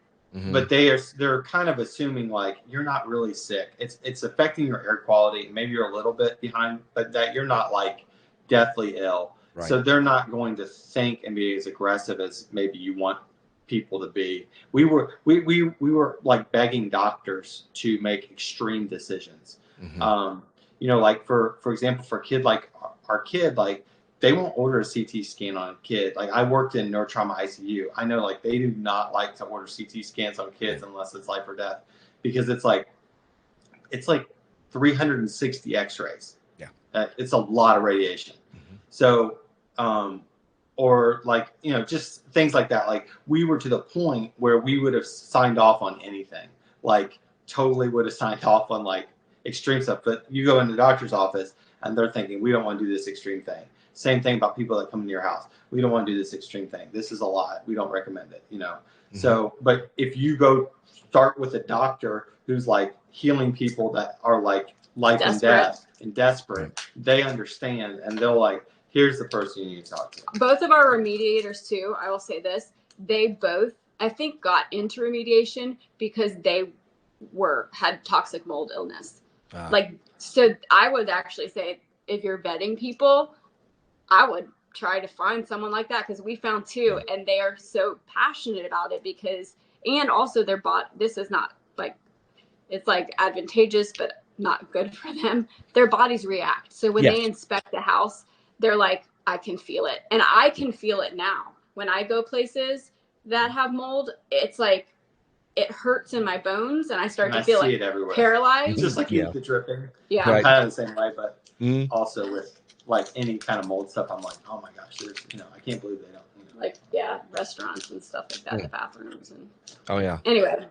But they're kind of assuming like you're not really sick. It's affecting your air quality. Maybe you're a little bit behind, but that you're not like deathly ill. Right. So they're not going to think and be as aggressive as maybe you want people to be. We were like begging doctors to make extreme decisions. You know, like for example, for a kid like our kid, like they won't order a CT scan on a kid. Like I worked in neurotrauma ICU. I know like they do not like to order CT scans on kids unless it's life or death, because it's like 360 X-rays. Yeah, it's a lot of radiation. So, or like, you know, just things like that. Like we were to the point where we would have signed off on anything. Like totally would have signed off on like extreme stuff. But you go in the doctor's office and they're thinking, we don't want to do this extreme thing. Same thing about people that come into your house. We don't want to do this extreme thing. This is a lot. We don't recommend it, you know? So, but if you go start with a doctor who's like healing people that are like life and death and desperate, they understand, and they'll like, here's the person you need to talk to. Both of our remediators too, I will say this, they both, I think, got into remediation because they had toxic mold illness. Like, so I would actually say if you're vetting people, I would try to find someone like that, because we found two, and they are so passionate about it because, and also their this is not like, it's like advantageous, but not good for them. Their bodies react. So when they inspect the house, they're like, I can feel it. And I can feel it now. When I go places that have mold, it's like, it hurts in my bones, and I start to feel like paralyzed. It's just like you the dripping. Yeah. I'm kind of the same way, but also with like any kind of mold stuff, I'm like, oh my gosh, there's, you know, I can't believe they don't. You know. Like, restaurants and stuff like that, the bathrooms and. Oh yeah. Anyway.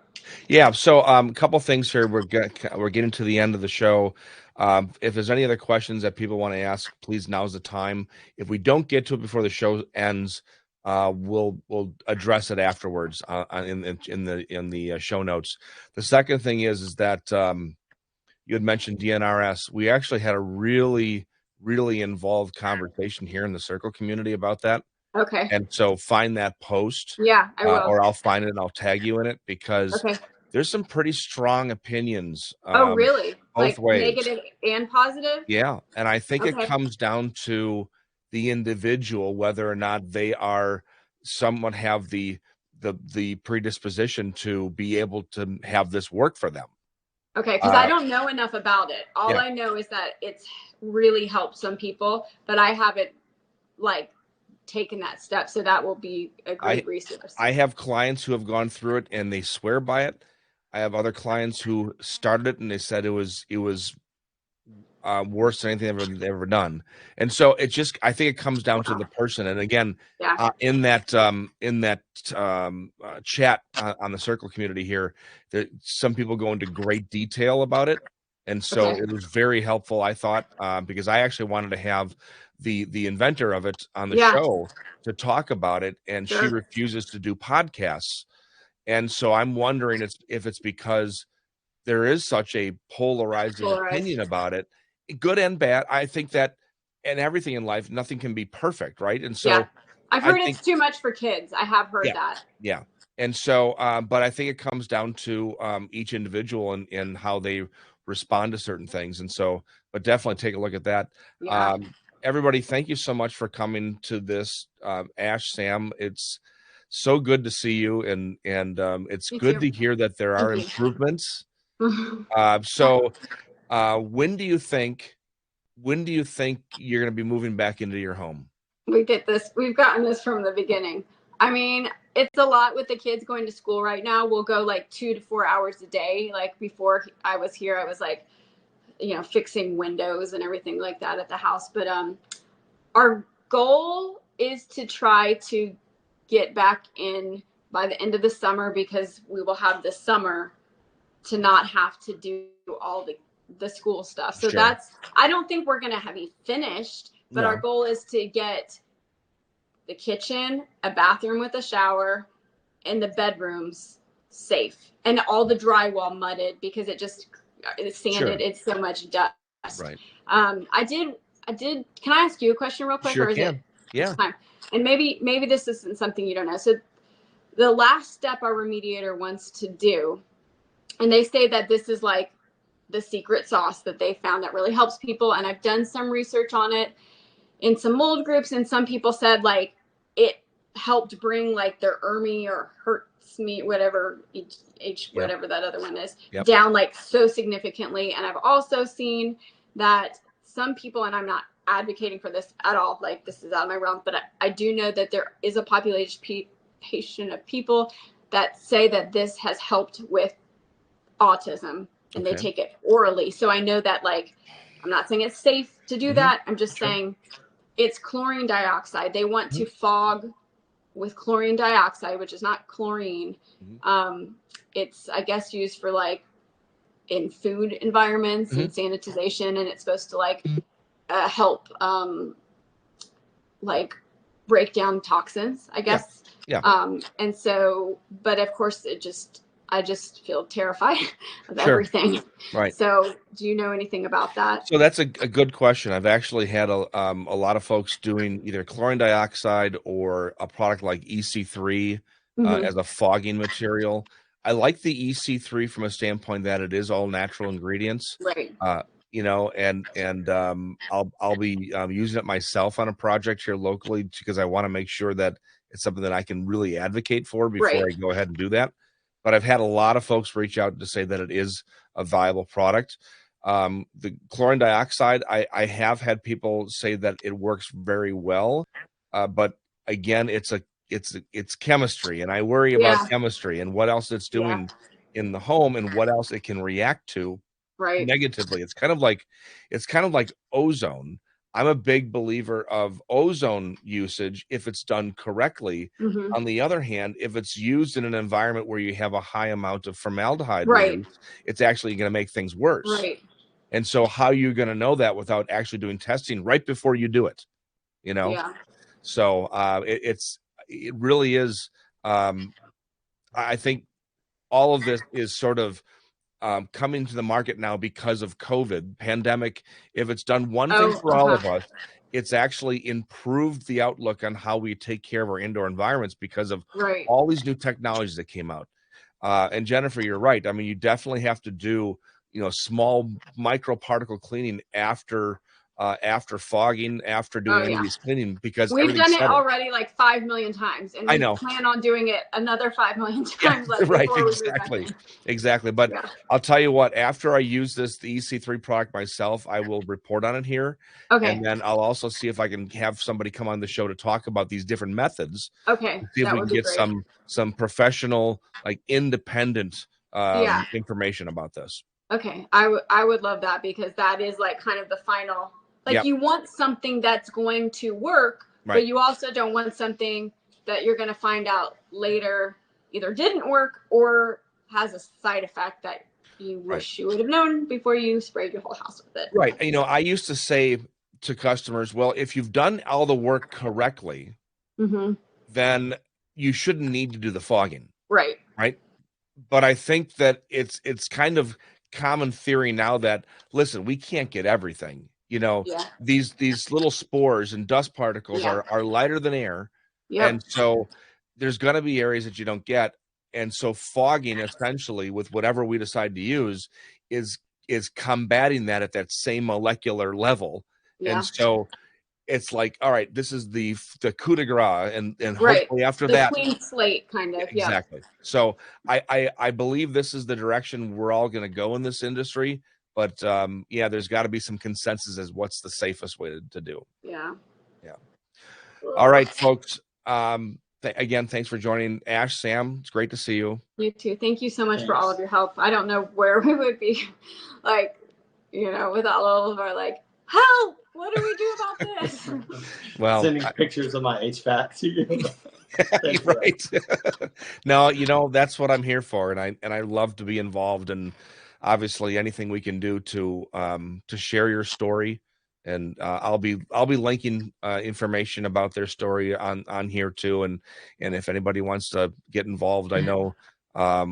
Yeah. So a couple things here. We're getting to the end of the show. If there's any other questions that people want to ask, please, now's the time. If we don't get to it before the show ends, we'll address it afterwards in the show notes. The second thing is that you had mentioned DNRS. We actually had a really involved conversation here in the Circle community about that. Okay. And so find that post. Yeah, I will. Or I'll find it and I'll tag you in it, because there's some pretty strong opinions. Oh, really? Both like ways. Negative and positive? Yeah. And I think it comes down to the individual, whether or not they are someone have the predisposition to be able to have this work for them. Okay, because I don't know enough about it. All I know is that it's really helped some people, but I haven't like taken that step. So that will be a great resource. I have clients who have gone through it and they swear by it. I have other clients who started it and they said it was worse than anything they've ever done. And so it just, I think it comes down to the person. And again, in that chat on the Circle community here, some people go into great detail about it. And so it was very helpful, I thought, because I actually wanted to have the inventor of it on the show to talk about it. And she refuses to do podcasts. And so I'm wondering if it's because there is such a polarizing opinion about it, good and bad. I think that in everything in life, nothing can be perfect, right? And so I've heard it's too much for kids. I have heard that. Yeah. And so, but I think it comes down to each individual and how they respond to certain things. And so, but definitely take a look at that. Yeah. Everybody, thank you so much for coming to this. Ash, Sam, it's so good to see you. And it's good to hear that there are improvements. So when do you think you're going to be moving back into your home? We've gotten this from the beginning. I mean, it's a lot with the kids going to school right now. We'll go like 2 to 4 hours a day. Like before I was here, I was like, you know, fixing windows and everything like that at the house. But our goal is to try to get back in by the end of the summer, because we will have the summer to not have to do all the school stuff. So I don't think we're going to have it finished, but our goal is to get the kitchen, a bathroom with a shower, and the bedrooms safe, and all the drywall mudded because it's sanded. It's so much dust. Right. I did. Can I ask you a question real quick? Sure or is can. it Yeah. time? And maybe this isn't something you don't know. So the last step our remediator wants to do, and they say that this is like the secret sauce that they found that really helps people. And I've done some research on it in some mold groups, and some people said like it helped bring like their ERMI or Hertz me, whatever whatever that other one is, down like so significantly. And I've also seen that some people, and I'm not advocating for this at all, like this is out of my realm, but I do know that there is a population of people that say that this has helped with autism, and they take it orally. So I know that, like, I'm not saying it's safe to do that. I'm just saying it's chlorine dioxide. They want to fog with chlorine dioxide, which is not chlorine. It's, I guess, used for like in food environments and sanitization, and it's supposed to like help like break down toxins, I guess. And so, but of course, I just feel terrified of everything. Right. So do you know anything about that? So that's a good question. I've actually had a lot of folks doing either chlorine dioxide or a product like EC3 as a fogging material. I like the EC3 from a standpoint that it is all natural ingredients. Right. You know, and I'll be using it myself on a project here locally because I want to make sure that it's something that I can really advocate for before I go ahead and do that. But I've had a lot of folks reach out to say that it is a viable product. The chlorine dioxide, I have had people say that it works very well, but again, it's chemistry, and I worry about chemistry and what else it's doing in the home and what else it can react to negatively. It's kind of like ozone. I'm a big believer of ozone usage if it's done correctly. On the other hand, if it's used in an environment where you have a high amount of formaldehyde release, it's actually going to make things worse. And so how are you going to know that without actually doing testing right before you do it? You know? So it really is. I think all of this is sort of coming to the market now because of COVID pandemic. If it's done one thing for all of us, it's actually improved the outlook on how we take care of our indoor environments because of all these new technologies that came out. And Jennifer, you're right. I mean, you definitely have to do, small microparticle cleaning after fogging, after doing any of these cleaning, because we've done it already like 5 million times, and we plan on doing it another 5 million times. Exactly. But I'll tell you what, after I use the EC3 product myself, I will report on it here. And then I'll also see if I can have somebody come on the show to talk about these different methods. See if we can get some professional, like independent information about this. I would love that, because that is like kind of the final, like you want something that's going to work, but you also don't want something that you're going to find out later either didn't work or has a side effect that you wish you would have known before you sprayed your whole house with it. I used to say to customers, well, if you've done all the work correctly, then you shouldn't need to do the fogging. Right. But I think that it's kind of common theory now that, listen, we can't get everything. These little spores and dust particles are lighter than air. And so there's going to be areas that you don't get. And so fogging, essentially, with whatever we decide to use, is combating that at that same molecular level. And so it's like, all right, this is the coup de grace, and hopefully after that, clean slate kind of. Exactly. So I believe this is the direction we're all going to go in this industry. But there's got to be some consensus as what's the safest way to do. All right, folks. Again, thanks for joining. Ash, Sam, it's great to see you. You too. Thank you so much for all of your help. I don't know where we would be, like, without all of our help. What do we do about this? Well, sending pictures of my HVAC to you. Right. No, that's what I'm here for, and I love to be involved, and obviously anything we can do to share your story. And I'll be linking information about their story on here too, and if anybody wants to get involved, I know a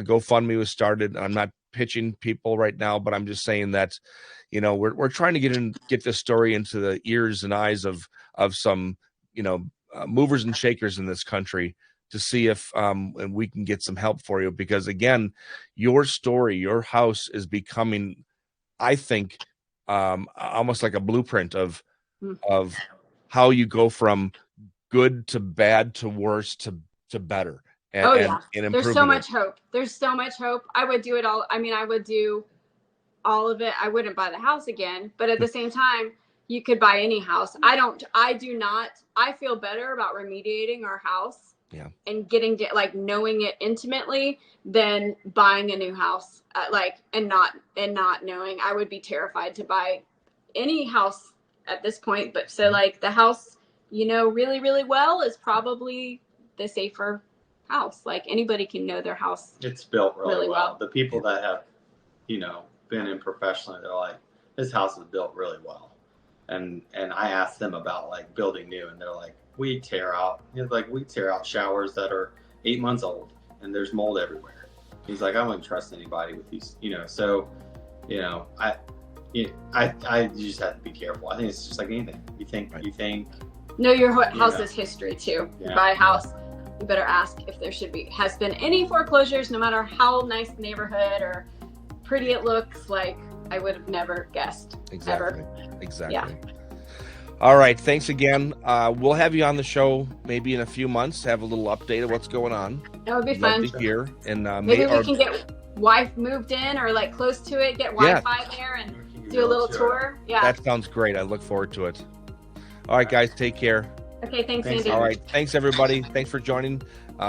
GoFundMe was started. I'm not pitching people right now, but I'm just saying that, we're trying to get this story into the ears and eyes of some, movers and shakers in this country, to see if and we can get some help for you, because again, your story, your house is becoming, I think, almost like a blueprint of how you go from good to bad to worse to better. And there's so much hope. There's so much hope. I would do it all. I mean, I would do all of it. I wouldn't buy the house again, but at the same time, you could buy any house. I feel better about remediating our house and getting to, like, knowing it intimately than buying a new house, and not knowing. I would be terrified to buy any house at this point. But so, like, the house, really, really well is probably the safer house. Like, anybody can know their house. It's built really well. The people that have, been in professionally, they're like, this house is built really well. And I asked them about, like, building new, and they're like, we tear out showers that are 8 months old and there's mold everywhere. He's like, I wouldn't trust anybody with these, so, I just have to be careful. I think it's just like anything. You think, know your house's history too. Yeah. You buy a house, you better ask if there has been any foreclosures, no matter how nice the neighborhood or pretty it looks. Like, I would have never guessed. Exactly. Ever. Exactly. Yeah. All right. Thanks again. We'll have you on the show maybe in a few months to have a little update of what's going on. That would be fun. Love to hear. And maybe we can get wife moved in, or like close to it, get Wi-Fi there and do a little tour. Yeah. That sounds great. I look forward to it. All right, guys. Take care. Okay. Thanks, Andy. All right. Thanks, everybody. Thanks for joining.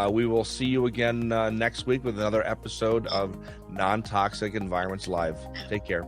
We will see you again next week with another episode of Non-Toxic Environments Live. Take care.